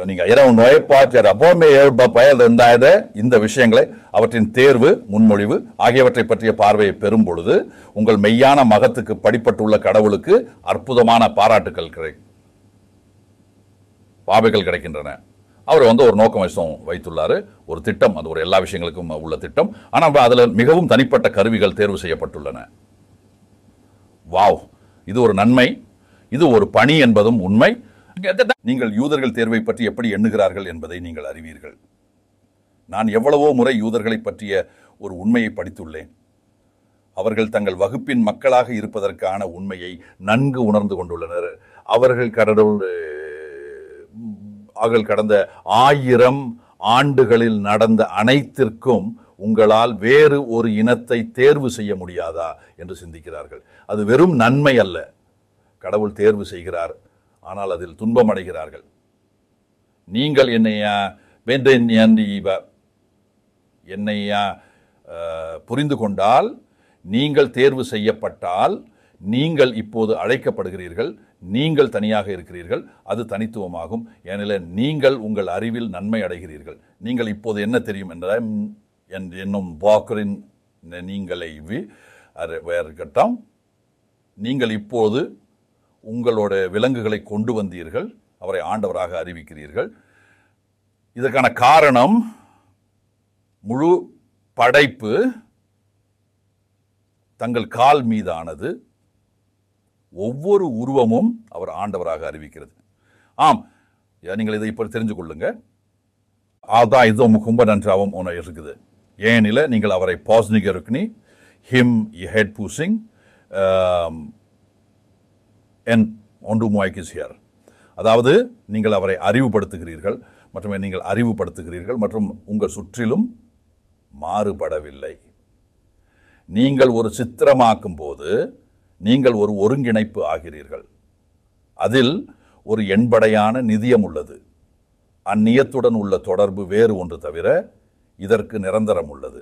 நீங்க இரவு நோய்பாய்ச்சல் அப்போமே பயல் இருந்தாத இந்த விஷயங்களை, அவற்றின் தேர்வு, முன்மொழிவு ஆகியவற்றை பற்றிய பார்வையை பெறும் பொழுது உங்கள் மெய்யான மகத்துக்கு படிப்பட்டுள்ள கடவுளுக்கு அற்புதமான பாராட்டுக்கள் பாவைகள் கிடைக்கின்றன. அவர் ஒரு நோக்கம் வைத்துள்ளாரு, ஒரு திட்டம். அது ஒரு எல்லா விஷயங்களுக்கும் உள்ள திட்டம். ஆனால் அதுல மிகவும் தனிப்பட்ட கருவிகள் தேர்வு செய்யப்பட்டுள்ளன. வாவ், இது ஒரு நன்மை, இது ஒரு பணி என்பதும் உண்மை. நீங்கள் யூதர்கள் தேர்வை பற்றி எப்படி எண்ணுகிறார்கள் என்பதை நீங்கள் அறிவீர்கள். நான் எவ்வளவோ முறை யூதர்களை பற்றிய ஒரு உண்மையை படித்துள்ளேன். அவர்கள் தங்கள் வகுப்பின் மக்களாக இருப்பதற்கான உண்மையை நன்கு உணர்ந்து கொண்டுள்ளனர். அவர்கள் கடந்த 1000 ஆண்டுகளில் நடந்த அனைத்திற்கும் உங்களால் வேறு ஒரு இனத்தை தேர்வு செய்ய முடியாதா என்று சிந்திக்கிறார்கள். அது வெறும் நன்மை அல்ல. கடவுள் தேர்வு செய்கிறார், ஆனால் அதில் துன்பம் அடைகிறார்கள். நீங்கள் என்னையா புரிந்து கொண்டால், நீங்கள் தேர்வு செய்யப்பட்டால், நீங்கள் இப்போது அழைக்கப்படுகிறீர்கள். நீங்கள் தனியாக இருக்கிறீர்கள், அது தனித்துவமாகும். ஏனெனில் நீங்கள் உங்கள் அறிவில் நன்மை அடைகிறீர்கள். நீங்கள் இப்போது என்ன தெரியும் என்றால் என்னும் வாக்கரின் நீங்களை இருக்கட்டும். நீங்கள் இப்போது உங்களோட விலங்குகளை கொண்டு வந்தீர்கள், அவரை ஆண்டவராக அறிவிக்கிறீர்கள். இதற்கான காரணம் முழு படைப்பு தங்கள் கால் மீதானது. ஒவ்வொரு உருவமும் அவர் ஆண்டவராக அறிவிக்கிறது. ஆம், நீங்கள் இதை இப்படி தெரிஞ்சு கொள்ளுங்க. அதான் இது ரொம்ப நன்றாகவும் ஒன்று இருக்குது. ஏனில நீங்கள் அவரை பாஸ்னிகருக்னி ஹிம் ஹெட் பூசிங் என் ஒன்று மூய்க்கிஸ் ஹியர். அதாவது நீங்கள் அவரை அறிவுபடுத்துகிறீர்கள் மற்றும் நீங்கள் அறிவுபடுத்துகிறீர்கள் மற்றும் உங்கள் சுற்றிலும் மாறுபடவில்லை. நீங்கள் ஒரு சித்திரமாக்கும் போது நீங்கள் ஒரு ஒருங்கிணைப்பு ஆகிறீர்கள். அதில் ஒரு எண்படையான நிதியம் உள்ளது. அந்நியத்துடன் உள்ள தொடர்பு வேறு ஒன்று தவிர இதற்கு நிரந்தரம் உள்ளது.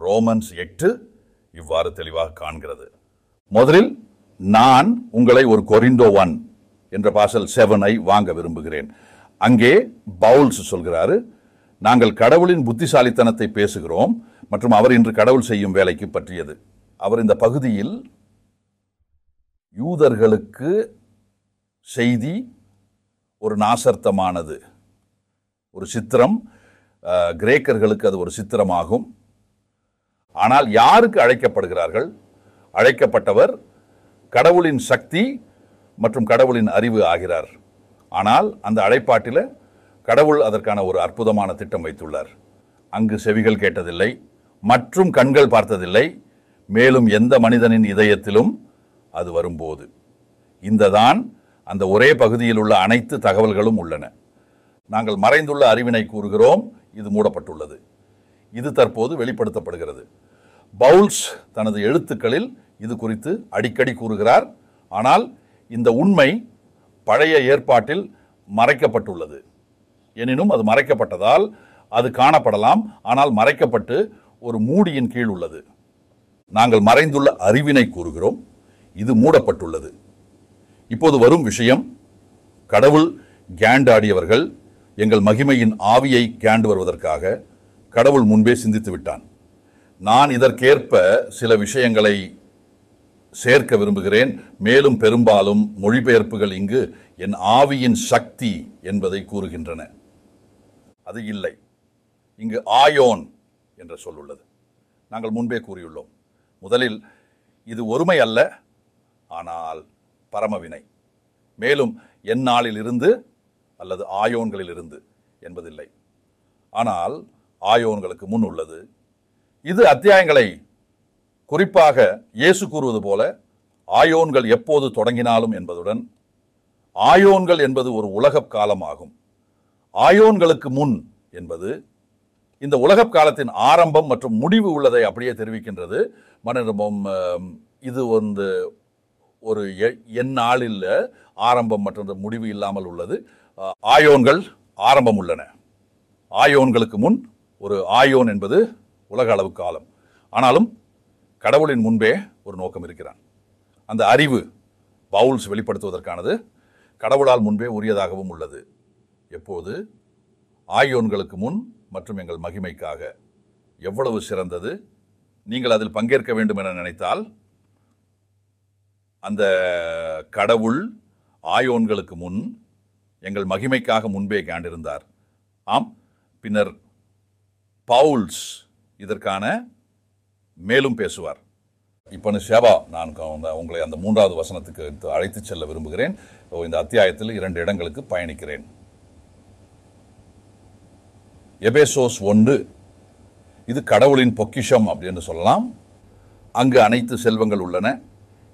ரோமன்ஸ் 8 இவ்வாறு தெளிவாக காண்கிறது. முதலில் நான் உங்களை ஒரு கொரிந்தோ 1 என்ற பாசல் 7 வாங்க விரும்புகிறேன். அங்கே பவுல்ஸ் சொல்கிறாரு, நாங்கள் கடவுளின் புத்திசாலித்தனத்தை பேசுகிறோம் மற்றும் அவர் இன்று கடவுள் செய்யும் வேலைக்கு பற்றியது. அவர் இந்த பகுதியில் யூதர்களுக்கு செய்தி ஒரு நாசர்த்தமானது, ஒரு சித்திரம். கிரேக்கர்களுக்கு அது ஒரு சித்திரமாகும். ஆனால் யாருக்கு அழைக்கப்படுகிறார்கள்? அழைக்கப்பட்டவர் கடவுளின் சக்தி மற்றும் கடவுளின் அறிவு ஆகிறார். ஆனால் அந்த அழைப்பாட்டில் கடவுள் அதற்கான ஒரு அற்புதமான திட்டம் வைத்துள்ளார். அங்கு செவிகள் கேட்டதில்லை மற்றும் கண்கள் பார்த்ததில்லை, மேலும் எந்த மனிதனின் இதயத்திலும் அது வரும்போது இந்ததான் அந்த ஒரே பகுதியில் உள்ள அனைத்து தகவல்களும் உள்ளன. நாங்கள் மறைந்துள்ள அறிவினை கூறுகிறோம், இது மூடப்பட்டுள்ளது. இது தற்போது வெளிப்படுத்தப்படுகிறது. பவுல்ஸ் தனது எழுத்துக்களில் இது குறித்து அடிக்கடி கூறுகிறார். ஆனால் இந்த உண்மை பழைய ஏற்பாட்டில் மறைக்கப்பட்டுள்ளது. எனினும் அது மறைக்கப்பட்டதால் அது காணப்படலாம், ஆனால் மறைக்கப்பட்டு ஒரு மூடியின் கீழ் உள்ளது. நாங்கள் மறைந்துள்ள அறிவினை கூறுகிறோம், இது மூடப்பட்டுள்ளது. இப்போது வரும் விஷயம், கடவுள் கேண்டாடியவர்கள் எங்கள் மகிமையின் ஆவியை கேண்டு வருவதற்காக கடவுள் முன்பே சிந்தித்து விட்டான். நான் இதற்கேற்ப சில விஷயங்களை சேர்க்க விரும்புகிறேன். மேலும் பெரும்பாலும் மொழிபெயர்ப்புகள் இங்கு என் ஆவியின் சக்தி என்பதை கூறுகின்றன. அது இல்லை. இங்கு ஆயோன் என்ற சொல் உள்ளது. நாங்கள் முன்பே கூறியுள்ளோம். முதலில் இது ஒருமை அல்ல, ஆனால் பரமவினை. மேலும் எந்நாளில் இருந்து அல்லது ஆயோன்களில் இருந்து என்பதில்லை, ஆனால் ஆயோன்களுக்கு முன் உள்ளது. இது அத்தியாயங்களை குறிப்பாக இயேசு கூறுவது போல ஆயோன்கள் எப்போது தொடங்கினாலும் என்பதுடன் ஆயோன்கள் என்பது ஒரு உலக காலமாகும். ஆயோன்களுக்கு முன் என்பது இந்த உலக காலத்தின் ஆரம்பம் மற்றும் முடிவு உள்ளதை அப்படியே தெரிவிக்கின்றது. மனிதம் இது ஒரு எந்நாளில் ஆரம்பம் மற்றும் முடிவு இல்லாமல் உள்ளது. ஆயோன்கள் ஆரம்பம் உள்ளன. ஆயோன்களுக்கு முன் ஒரு ஆயோன் என்பது உலக அளவு காலம். ஆனாலும் கடவுளின் முன்பே ஒரு நோக்கம் இருக்கிறான். அந்த அறிவு பவுல்ஸ் வெளிப்படுத்துவதற்கானது கடவுளால் முன்பே உரியதாகவும் உள்ளது. எப்போது? ஆயோன்களுக்கு முன் மற்றும் எங்கள் மகிமைக்காக. எவ்வளவு சிறந்தது! நீங்கள் அதில் பங்கேற்க வேண்டும் என நினைத்தால் அந்த கடவுள் ஆயோன்களுக்கு முன் எங்கள் மகிமைக்காக முன்பே காண்டிருந்தார். ஆம், பின்னர் பவுல்ஸ் இதற்கான மேலும் பேசுவார். இப்போ சேவா, நான் உங்களை அந்த 3வது வசனத்துக்கு அழைத்து செல்ல விரும்புகிறேன். இந்த அத்தியாயத்தில் 2 இடங்களுக்கு பயணிக்கிறேன். எபேசோஸ் 1, இது கடவுளின் பொக்கிஷம் அப்படின்னு சொல்லலாம். அங்கு அனைத்து செல்வங்கள் உள்ளன.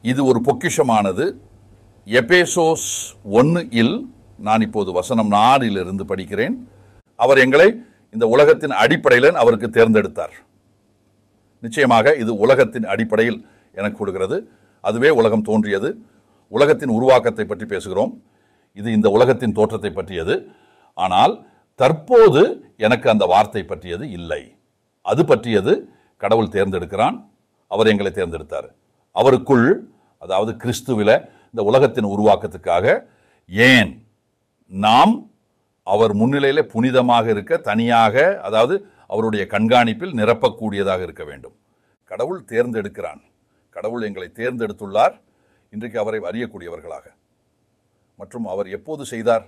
இது ஒரு பொக்கிஷமானது. எபேசோஸ் 1 நான் இப்போது வசனம் 4 படிக்கிறேன். அவர் எங்களை இந்த உலகத்தின் அடிப்படையில் அவருக்கு தேர்ந்தெடுத்தார். நிச்சயமாக இது உலகத்தின் அடிப்படையில் எனக்கு கொடுக்கிறது. அதுவே உலகம் தோன்றியது. உலகத்தின் உருவாக்கத்தை பற்றி பேசுகிறோம். இது இந்த உலகத்தின் தோற்றத்தை பற்றியது. ஆனால் தற்போது எனக்கு அந்த வார்த்தை பற்றியது இல்லை. அது பற்றியது கடவுள் தேர்ந்தெடுக்கிறான். அவர் எங்களை தேர்ந்தெடுத்தார். அவருக்குள், அதாவது கிறிஸ்துவில இந்த உலகத்தின் உருவாக்கத்துக்காக. ஏன்? நாம் அவர் முன்னிலையில புனிதமாக இருக்க, தனியாக, அதாவது அவருடைய கண்காணிப்பில் நிரப்பக்கூடியதாக இருக்க வேண்டும். கடவுள் தேர்ந்தெடுக்கிறான். கடவுள் எங்களை தேர்ந்தெடுத்துள்ளார் இன்றைக்கு அவரை அறியக்கூடியவர்களாக. மற்றும் அவர் எப்போது செய்தார்?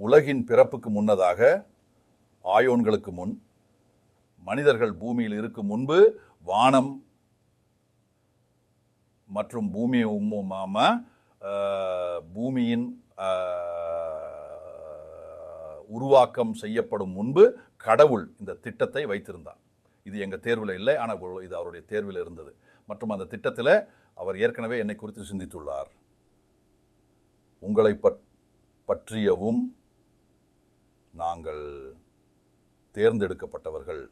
உலகின் பிறப்புக்கு முன்னதாக, ஆயோன்களுக்கு முன், மனிதர்கள் பூமியில் இருக்கும் முன்பு, வானம் மற்றும் பூமியின் உருவாக்கம் செய்யப்படும் முன்பு கடவுள் இந்த திட்டத்தை வைத்திருந்தார். இது எங்கள் தேர்வில் இல்லை, ஆனால் இது அவருடைய தேர்வில் இருந்தது. மற்றும் அந்த திட்டத்தில் அவர் ஏற்கனவே என்னை குறித்து சிந்தித்துள்ளார். உங்களை பற்றியவும் நாங்கள் தேர்ந்தெடுக்கப்பட்டவர்கள்,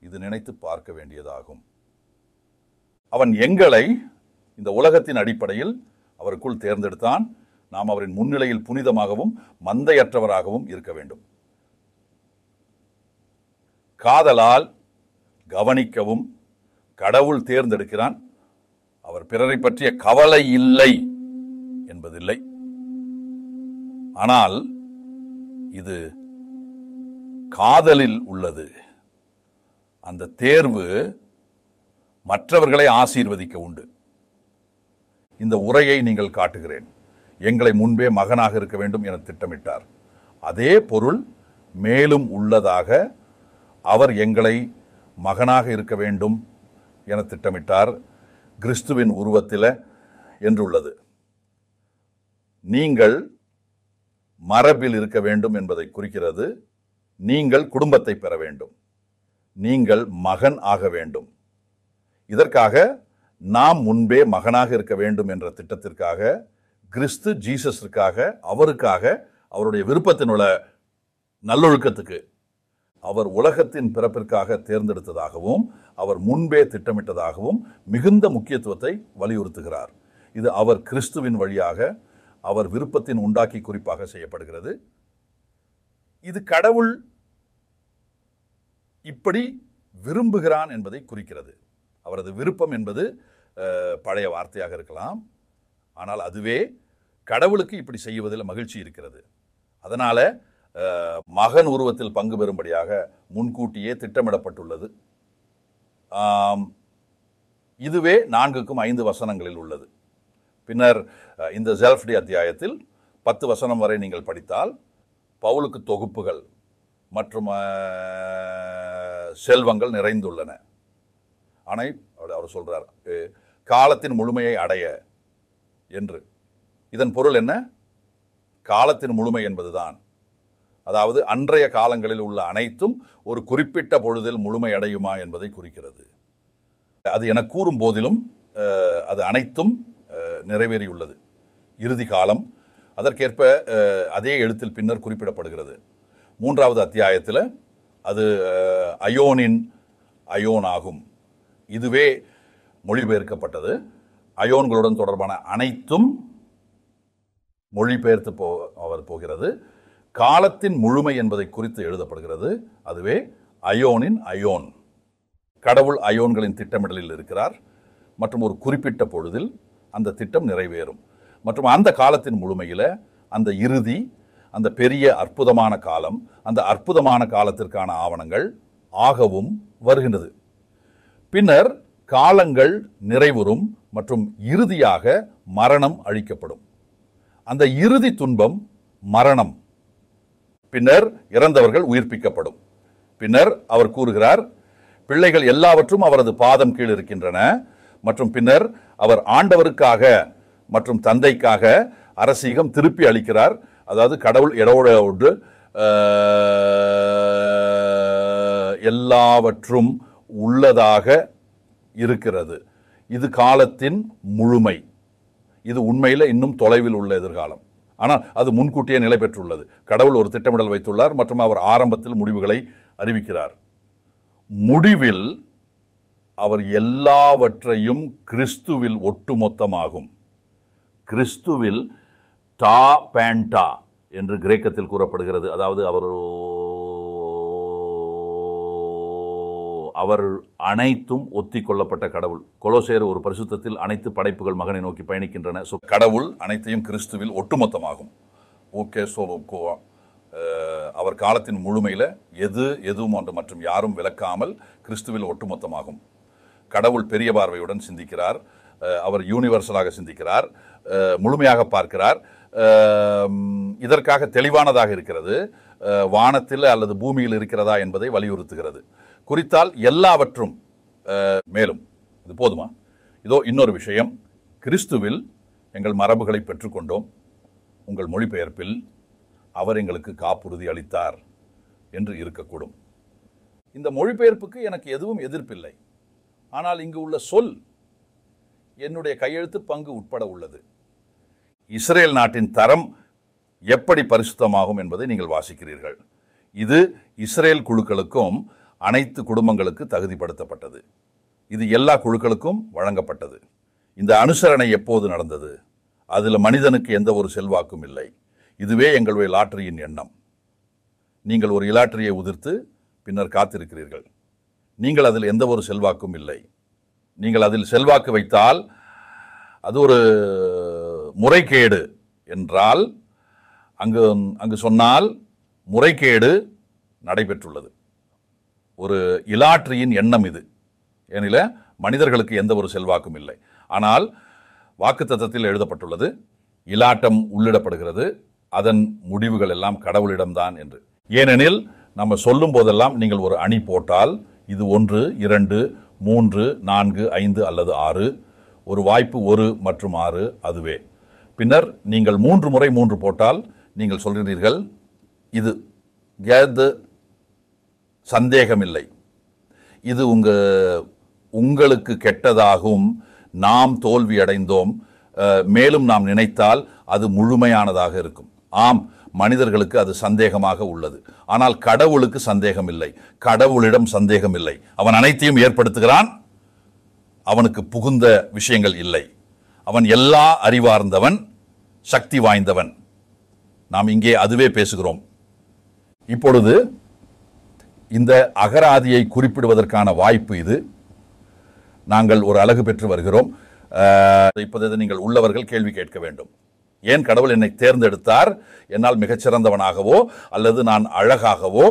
இது நினைத்து பார்க்க வேண்டியதாகும். அவன் எங்களை இந்த உலகத்தின் அடிப்படையில் அவருக்குள் தேர்ந்தெடுத்தான். நாம் அவரின் முன்னிலையில் புனிதமாகவும் மந்தையற்றவராகவும் இருக்க வேண்டும். காதலால் கவனிக்கவும் கடவுள் தேர்ந்தெடுக்கிறான். அவர் பிறரை பற்றிய கவலை இல்லை என்பதில்லை. ஆனால் இது காதலில் உள்ளது. அந்த தேர்வு மற்றவர்களை ஆசீர்வதிக்க உண்டு. இந்த உரையை நீங்கள் காட்டுகிறேன். எங்களை முன்பே மகனாக இருக்க வேண்டும் என திட்டமிட்டார். அதே பொருள் மேலும் உள்ளதாக, அவர் எங்களை மகனாக இருக்க வேண்டும் என திட்டமிட்டார், கிறிஸ்துவின் உருவத்தில் என்றுள்ளது. நீங்கள் மரபில் இருக்க வேண்டும் என்பதை குறிக்கிறது. நீங்கள் குடும்பத்தை பெற வேண்டும். நீங்கள் மகன் ஆக வேண்டும். இதற்காக நாம் முன்பே மகனாக இருக்க வேண்டும் என்ற திட்டத்திற்காக, கிறிஸ்து ஜீசஸிற்காக, அவருக்காக, அவருடைய விருப்பத்தினுள்ள நல்லொழுக்கத்துக்கு அவர் உலகத்தின் பிறப்பிற்காக தேர்ந்தெடுத்ததாகவும் அவர் முன்பே திட்டமிட்டதாகவும் மிகுந்த முக்கியத்துவத்தை வலியுறுத்துகிறார். இது அவர் கிறிஸ்துவின் வழியாக அவர் விருப்பத்தின் உண்டாக்கி குறிப்பாக செய்யப்படுகிறது. இது கடவுள் இப்படி விரும்புகிறான் என்பதை குறிக்கிறது. அவரது விருப்பம் என்பது பழைய வார்த்தையாக இருக்கலாம், ஆனால் அதுவே கடவுளுக்கு இப்படி செய்வதில் மகிழ்ச்சி இருக்கிறது. அதனால மகன் உருவத்தில் பங்கு பெறும்படியாக முன்கூட்டியே திட்டமிடப்பட்டுள்ளது. இதுவே 4-5 வசனங்களில் உள்ளது. பின்னர் இந்த ஜெல்ஃப்டி அத்தியாயத்தில் 10 வசனம் வரை நீங்கள் படித்தால் பவுலுக்கு தொகுப்புகள் மற்றும் செல்வங்கள் நிறைந்துள்ளன. ஆனால் அவர் சொல்றார், காலத்தின் முழுமையை அடைய என்று. இதன் பொருள் என்ன? காலத்தின் முழுமை என்பதுதான். அதாவது அன்றைய காலங்களில் உள்ள அனைத்தும் ஒரு குறிப்பிட்ட பொழுதில் முழுமை அடையுமா என்பதை குறிக்கிறது. அது என கூறும் போதிலும் அது அனைத்தும் நிறைவேறியுள்ளது. இறுதி காலம் அதற்கேற்ப அதே எழுத்தில் பின்னர் குறிப்பிடப்படுகிறது. 3வது அத்தியாயத்தில் அது அயோனின் அயோன் ஆகும். இதுவே மொழிபெயர்க்கப்பட்டது. அயோன்களுடன் தொடர்பான அனைத்தும் மொழிபெயர்த்து போகிறது. காலத்தின் முழுமை என்பதை குறித்து எழுதப்படுகிறது. அதுவே அயோனின் அயோன். கடவுள் அயோன்களின் திட்டமிடலில் இருக்கிறார் மற்றும் ஒரு குறிப்பிட்ட பொழுதில் அந்த திட்டம் நிறைவேறும். மற்றும் அந்த காலத்தின் முழுமையில் அந்த இறுதி, அந்த பெரிய அற்புதமான காலம், அந்த அற்புதமான காலத்திற்கான ஆவணங்கள் ஆகவும் வருகின்றது. பின்னர் காலங்கள் நிறைவுறும் மற்றும் இறுதியாக மரணம் அழிக்கப்படும். அந்த இறுதி துன்பம் மரணம். பின்னர் இறந்தவர்கள் உயிர்ப்பிக்கப்படும். பின்னர் அவர் கூறுகிறார், பிள்ளைகள் எல்லாவற்றும் அவரது பாதம் கீழ் இருக்கின்றன. மற்றும் பின்னர் அவர் ஆண்டவருக்காக மற்றும் தந்தைக்காக அரசீகம் திருப்பி அளிக்கிறார். அதாவது கடவுள் இடவோடு எல்லாவற்றும் உள்ளதாக இருக்கிறது. இது காலத்தின் முழுமை. இது உண்மையில் இன்னும் தொலைவில் உள்ள எதிர்காலம். ஆனால் அது முன்கூட்டியே நிலை பெற்றுள்ளது. கடவுள் ஒரு திட்டமிடல் வைத்துள்ளார் மற்றும் அவர் ஆரம்பத்தில் முடிவுகளை அறிவிக்கிறார். முடிவில் அவர் எல்லாவற்றையும் கிறிஸ்துவில் ஒட்டுமொத்தமாகும். கிறிஸ்துவில் டா பேண்டா என்று கிரேக்கத்தில் கூறப்படுகிறது. அதாவது அவர் அனைத்தும் ஒத்திக்கொள்ளப்பட்ட கடவுள். கொலோசேயர் ஒரு பரிசுத்தத்தில் அனைத்து படைப்புகள் மகனை நோக்கி பயணிக்கின்றன. கடவுள் அனைத்தையும் கிறிஸ்துவில் ஒட்டுமொத்தமாகும். ஓகே, அவர் காலத்தின் முழுமையில் எதுவும் ஒன்று மற்றும் யாரும் விளக்காமல் கிறிஸ்துவில் ஒட்டுமொத்தமாகும். கடவுள் பெரிய பார்வையுடன் சிந்திக்கிறார். அவர் யூனிவர்சலாக சிந்திக்கிறார், முழுமையாக பார்க்கிறார். இதற்காக தெளிவானதாக இருக்கிறது. வானத்தில் அல்லது பூமியில் இருக்கிறதா என்பதை வலியுறுத்துகிறது. குறித்தால் எல்லாவற்றும் மேலும். இது போதுமா? இதோ இன்னொரு விஷயம். கிறிஸ்துவில் எங்கள் மரபுகளை பெற்றுக்கொண்டோம். உங்கள் மொழிபெயர்ப்பில் அவர் எங்களுக்கு காப்புறுதி அளித்தார் என்று இருக்கக்கூடும். இந்த மொழிபெயர்ப்புக்கு எனக்கு எதுவும் எதிர்ப்பில்லை. ஆனால் இங்கு உள்ள சொல் என்னுடைய கையெழுத்து பங்கு உட்பட உள்ளது. இஸ்ரேல் நாட்டின் தரம் எப்படி பரிசுத்தமாகும் என்பதை நீங்கள் வாசிக்கிறீர்கள். இது இஸ்ரேல் குழுக்களுக்கும் அனைத்து குடும்பங்களுக்கு தகுதிப்படுத்தப்பட்டது. இது எல்லா குழுக்களுக்கும் வழங்கப்பட்டது. இந்த அனுசரணை எப்போது நடந்தது? அதில் மனிதனுக்கு எந்த ஒரு செல்வாக்கும் இல்லை. இதுவே எங்களுடைய லாட்டரியின் எண்ணம். நீங்கள் ஒரு இலாட்டரியை உதிர்த்து பின்னர் காத்திருக்கிறீர்கள். நீங்கள் அதில் எந்த ஒரு செல்வாக்கும் இல்லை. நீங்கள் அதில் செல்வாக்கு வைத்தால் அது ஒரு முறைகேடு என்றால் அங்கு சொன்னால் முறைகேடு நடைபெற்றுள்ளது. ஒரு இலாட்டரியின் எண்ணம் இது. ஏனில மனிதர்களுக்கு எந்த ஒரு செல்வாக்கும் இல்லை. ஆனால் வாக்குத்தத்தத்தில் எழுதப்பட்டுள்ளது, இலாட்டம் உள்ளிடப்படுகிறது, அதன் முடிவுகள் எல்லாம் கடவுளிடம்தான் என்று. ஏனெனில் நம்ம சொல்லும் போதெல்லாம் நீங்கள் ஒரு அணி போட்டால் இது 1, 2, 3, 4, 5 அல்லது 6, ஒரு வாய்ப்பு 1 மற்றும் 6 அதுவே. பின்னர் நீங்கள் 3 முறை 3 போட்டால் நீங்கள் சொல்கிறீர்கள் இது சந்தேகமில்லை, இது உங்களுக்கு கெட்டதாகும், நாம் தோல்வி அடைந்தோம், மேலும் நாம் நினைத்தால் அது முழுமையானதாக இருக்கும். ஆம், மனிதர்களுக்கு அது சந்தேகமாக உள்ளது. ஆனால் கடவுளுக்கு சந்தேகம் இல்லை. கடவுளிடம் சந்தேகம் இல்லை. அவன் அனைத்தையும் ஏற்படுத்துகிறான். அவனுக்கு புகுந்த விஷயங்கள் இல்லை. அவன் எல்லா அறிவார்ந்தவன், சக்தி வாய்ந்தவன். நாம் இங்கே அதுவே பேசுகிறோம். இப்பொழுது இந்த அகராதியை குறிப்பிடுவதற்கான வாய்ப்பு இது. நாங்கள் ஒரு அழகு பெற்று வருகிறோம். இப்போது நீங்கள் உள்ளவர்கள் கேள்வி கேட்க வேண்டும். ஏன் கடவுள் என்னை தேர்ந்தெடுத்தார்? என்னால் மிகச்சிறந்தவனாகவோ அல்லது நான் அழகாகவோ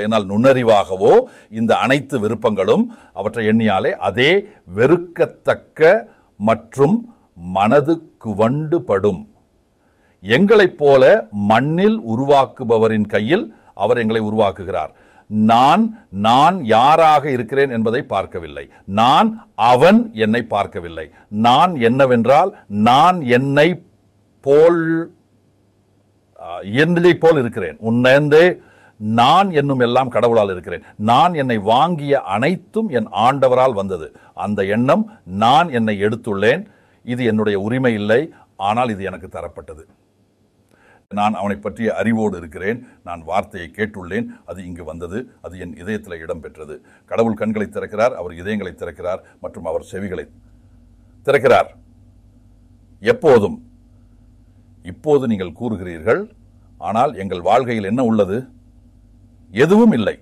என்னால் நுண்ணறிவாகவோ இந்த அனைத்து விருப்பங்களும் அவற்றை எண்ணியாலே அதே வெறுக்கத்தக்க மற்றும் மனதுக்கு வண்டுபடும். எங்களைப் போல மண்ணில் உருவாக்குபவரின் கையில் அவர் எங்களை உருவாக்குகிறார். நான் யாராக இருக்கிறேன் என்பதை பார்க்கவில்லை. அவன் என்னை பார்க்கவில்லை. நான் என்னவென்றால் நான் என்னை போல் இருக்கிறேன். உன்னே நான் என்னும் எல்லாம் கடவுளால் இருக்கிறேன். நான் என்னை வாங்கிய அனைத்தும் என் ஆண்டவரால் வந்தது. அந்த எண்ணம், நான் என்னை எடுத்துள்ளேன், இது என்னுடைய உரிமை இல்லை, ஆனால் இது எனக்கு தரப்பட்டது. நான் அவனை பற்றிய அறிவோடு இருக்கிறேன். நான் வார்த்தையை கேட்டுள்ளேன், அது இங்கு வந்தது, அது என் இதயத்தில் இடம் பெற்றது. கடவுள் கண்களை திறக்கிறார், அவர் இதயங்களை திறக்கிறார், மற்றும் அவர் செவிகளை திறக்கிறார். எப்போதும். இப்போது நீங்கள் கூறுகிறீர்கள், ஆனால் எங்கள் வாழ்க்கையில் என்ன உள்ளது? எதுவும் இல்லை.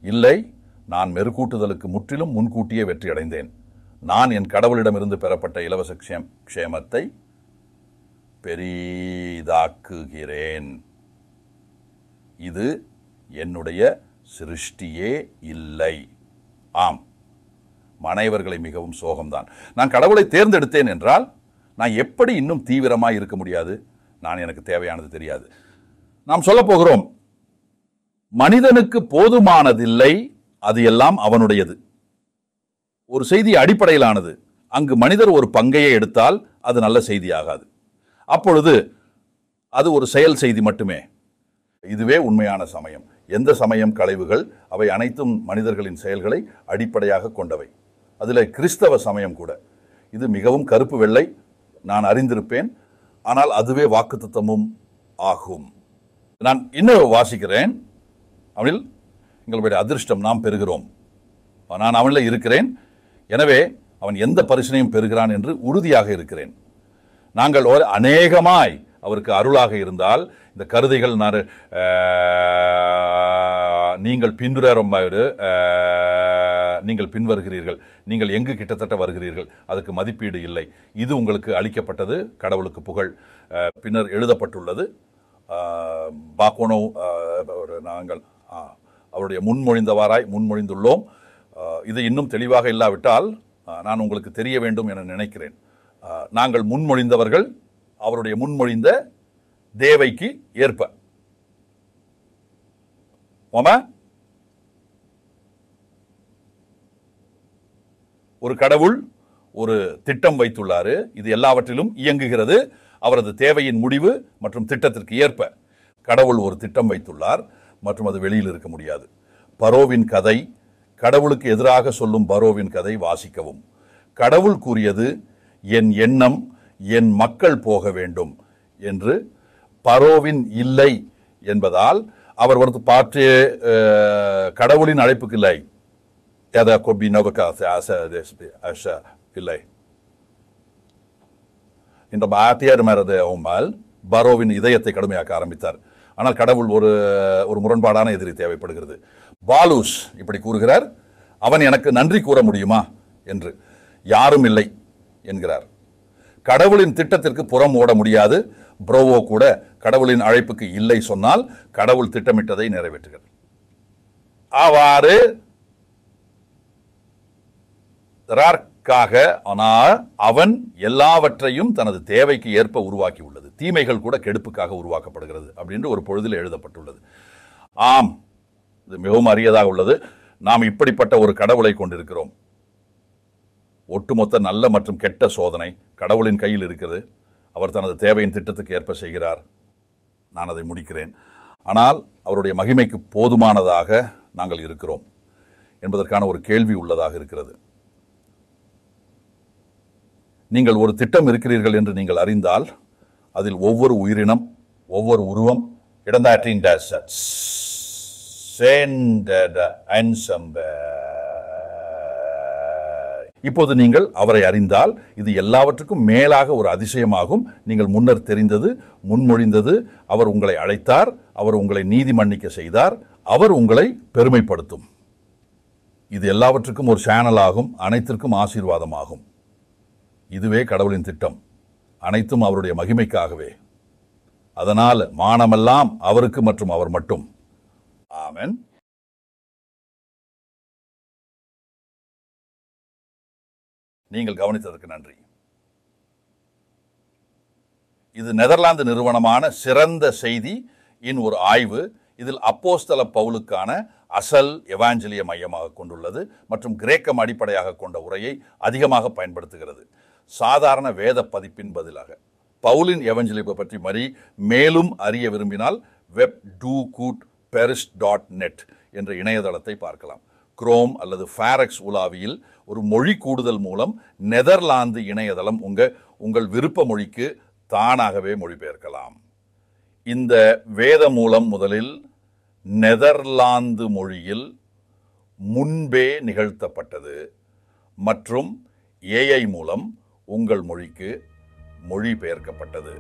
இல்லை, நான் மெருகூட்டுதலுக்கு முற்றிலும் முன்கூட்டியே வெற்றி அடைந்தேன். நான் என் கடவுளிடமிருந்து பெறப்பட்ட இலவச க்ஷேமத்தை பெரிதாக்குகிறேன். இது என்னுடைய சிருஷ்டியே இல்லை. ஆம், மனைவர்களை மிகவும் சோகம்தான். நான் கடவுளை தேர்ந்தெடுத்தேன் என்றால் நான் எப்படி இன்னும் தீவிரமாக இருக்க முடியாது? எனக்கு தேவையானது தெரியாது. நாம் சொல்ல போகிறோம், மனிதனுக்கு போதுமானதில்லை, அது எல்லாம் அவனுடையது. ஒரு செய்தி அடிப்படையிலானது. அங்கு மனிதர் ஒரு பங்கையே எடுத்தால் அது நல்ல செய்தியாகாது. அப்பொழுது அது ஒரு செயல் செய்தி மட்டுமே. இதுவே உண்மையான சமயம். எந்த சமயம் களைவுகள், அவை அனைத்தும் மனிதர்களின் செயல்களை அடிப்படையாக கொண்டவை. அதில் கிறிஸ்தவ சமயம் கூட. இது மிகவும் கருப்பு வெள்ளை, நான் அறிந்திருப்பேன், ஆனால் அதுவே வாக்குத்தத்தமும் ஆகும். நான் இன்னும் வாசிக்கிறேன். அவனில் எங்களுடைய அதிர்ஷ்டம் நாம் பெறுகிறோம். நான் அவனில் இருக்கிறேன், எனவே அவன் எந்த பரிசனையும் பெறுகிறான் என்று உறுதியாக இருக்கிறேன். நாங்கள் அநேகமாய் அவருக்கு அருளாக இருந்தால், இந்த கருதைகள் நீங்கள் நீங்கள் பின்வருகிறீர்கள், நீங்கள் எங்கு கிட்டத்தட்ட வருகிறீர்கள், அதுக்கு மதிப்பீடு இல்லை, இது உங்களுக்கு அளிக்கப்பட்டது, கடவுளுக்கு புகழ். பின்னர் எழுதப்பட்டுள்ளது, பாக்கோனோ நாங்கள் அவருடைய முன்மொழிந்தவாராய் முன்மொழிந்துள்ளோம். இது இன்னும் தெளிவாக இல்லாவிட்டால் நான் உங்களுக்கு தெரிய வேண்டும் என நினைக்கிறேன். நாங்கள் முன்மொழிந்தவர்கள் அவருடைய முன்மொழிந்த தேவைக்கு ஏற்ப. ஒரு கடவுள் ஒரு திட்டம் வைத்துள்ளாரு, இது எல்லாவற்றிலும் இயங்குகிறது. அவரது தேவையின் முடிவு மற்றும் திட்டத்திற்கு ஏற்ப கடவுள் ஒரு திட்டம் வைத்துள்ளார், மற்றும் அது வெளியில் இருக்க முடியாது. பரோவின் கதை, கடவுளுக்கு எதிராக சொல்லும் பரோவின் கதை வாசிக்கவும். கடவுள் கூறியது, என் எண்ணம் என் மக்கள் போக வேண்டும் என்று. பரோவின் இல்லை என்பதால் அவர் வந்து பாற்று கடவுளின் அழைப்புக்கு இல்லை. இல்லை இந்த பாத்தியார் மேரது ஓம்பால் பரோவின் இதயத்தை கடுமையாக்க ஆரம்பித்தார். ஆனால் கடவுள் ஒரு முரண்பாடான எதிரி தேவைப்படுகிறது. பாலூஸ் இப்படி கூறுகிறார், அவன் எனக்கு நன்றி கூற முடியுமா என்று. யாரும் இல்லை என்கிறார். கடவுளின் திட்டத்திற்கு புறம் ஓட முடியாது. புரோவோ கூட கடவுளின் அழைப்புக்கு இல்லை சொன்னால் கடவுள் திட்டமிட்டதை நிறைவேற்றுகிறார். அவ்வாறு ஆனால் அவன் எல்லாவற்றையும் தனது தேவைக்கு ஏற்ப உருவாக்கி உள்ளது. தீமைகள் கூட கெடுப்புக்காக உருவாக்கப்படுகிறது அப்படின்னு ஒரு பொழுதில் எழுதப்பட்டுள்ளது. ஆம், இது மிகவும் அரியதாக உள்ளது. நாம் இப்படிப்பட்ட ஒரு கடவுளை கொண்டிருக்கிறோம். ஒட்டுமொத்த நல்ல மற்றும் கெட்ட சோதனை கடவுளின் கையில் இருக்கிறது. அவர் தனது தேவையின் திட்டத்துக்கு ஏற்ப செய்கிறார். நான் அதை முடிக்கிறேன். ஆனால் அவருடைய மகிமைக்கு போதுமானதாக நாங்கள் இருக்கிறோம் என்பதற்கான ஒரு கேள்வி உள்ளதாக இருக்கிறது. நீங்கள் ஒரு திட்டம் இருக்கிறீர்கள் என்று நீங்கள் அறிந்தால் அதில் ஒவ்வொரு உயிரினம், ஒவ்வொரு உருவம் இடந்தாற்றின் இப்போது நீங்கள் அவரை அறிந்தால் இது எல்லாவற்றுக்கும் மேலாக ஒரு அதிசயமாகும். நீங்கள் முன்னர் தெரிந்தது, முன்மொழிந்தது. அவர் உங்களை அழைத்தார், அவர் உங்களை நீதி மன்னிக்க செய்தார், அவர் உங்களை பெருமைப்படுத்தும். இது எல்லாவற்றுக்கும் ஒரு சேனல் ஆகும், அனைத்திற்கும் ஆசீர்வாதமாகும். இதுவே கடவுளின் திட்டம். அனைத்தும் அவருடைய மகிமைக்காகவே. அதனால் மானமெல்லாம் அவருக்கு மற்றும் அவர் மட்டும். ஆமென். நீங்கள் கவனித்ததற்கு நன்றி. இது நெதர்லாந்து நிறுவனமான சிறந்த செய்தி இன் ஒரு ஆய்வு. இதில் அப்போஸ்தல பவுலுக்கான அசல் எவாஞ்சலிய மையமாக கொண்டுள்ளது மற்றும் கிரேக்கம் அடிப்படையாக கொண்ட உரையை அதிகமாக பயன்படுத்துகிறது. சாதாரண வேத பதிப்பின் பதிலாக பவுலின் எவஞ்சலிப்பை பற்றி மேலும் அறிய விரும்பினால் web2cootperis.net என்ற இணையதளத்தை பார்க்கலாம். குரோம் அல்லது ஃபாரெக்ஸ் உலாவியில் ஒரு மொழி கூடுதல் மூலம் நெதர்லாந்து இணையதளம் உங்கள் விருப்ப மொழிக்கு தானாகவே மொழிபெயர்க்கலாம். இந்த வேத மூலம் முதலில் நெதர்லாந்து மொழியில் முன்பே நிகழ்த்தப்பட்டது மற்றும் AI மூலம் உங்கள் மொழிக்கு மொழிபெயர்க்கப்பட்டது.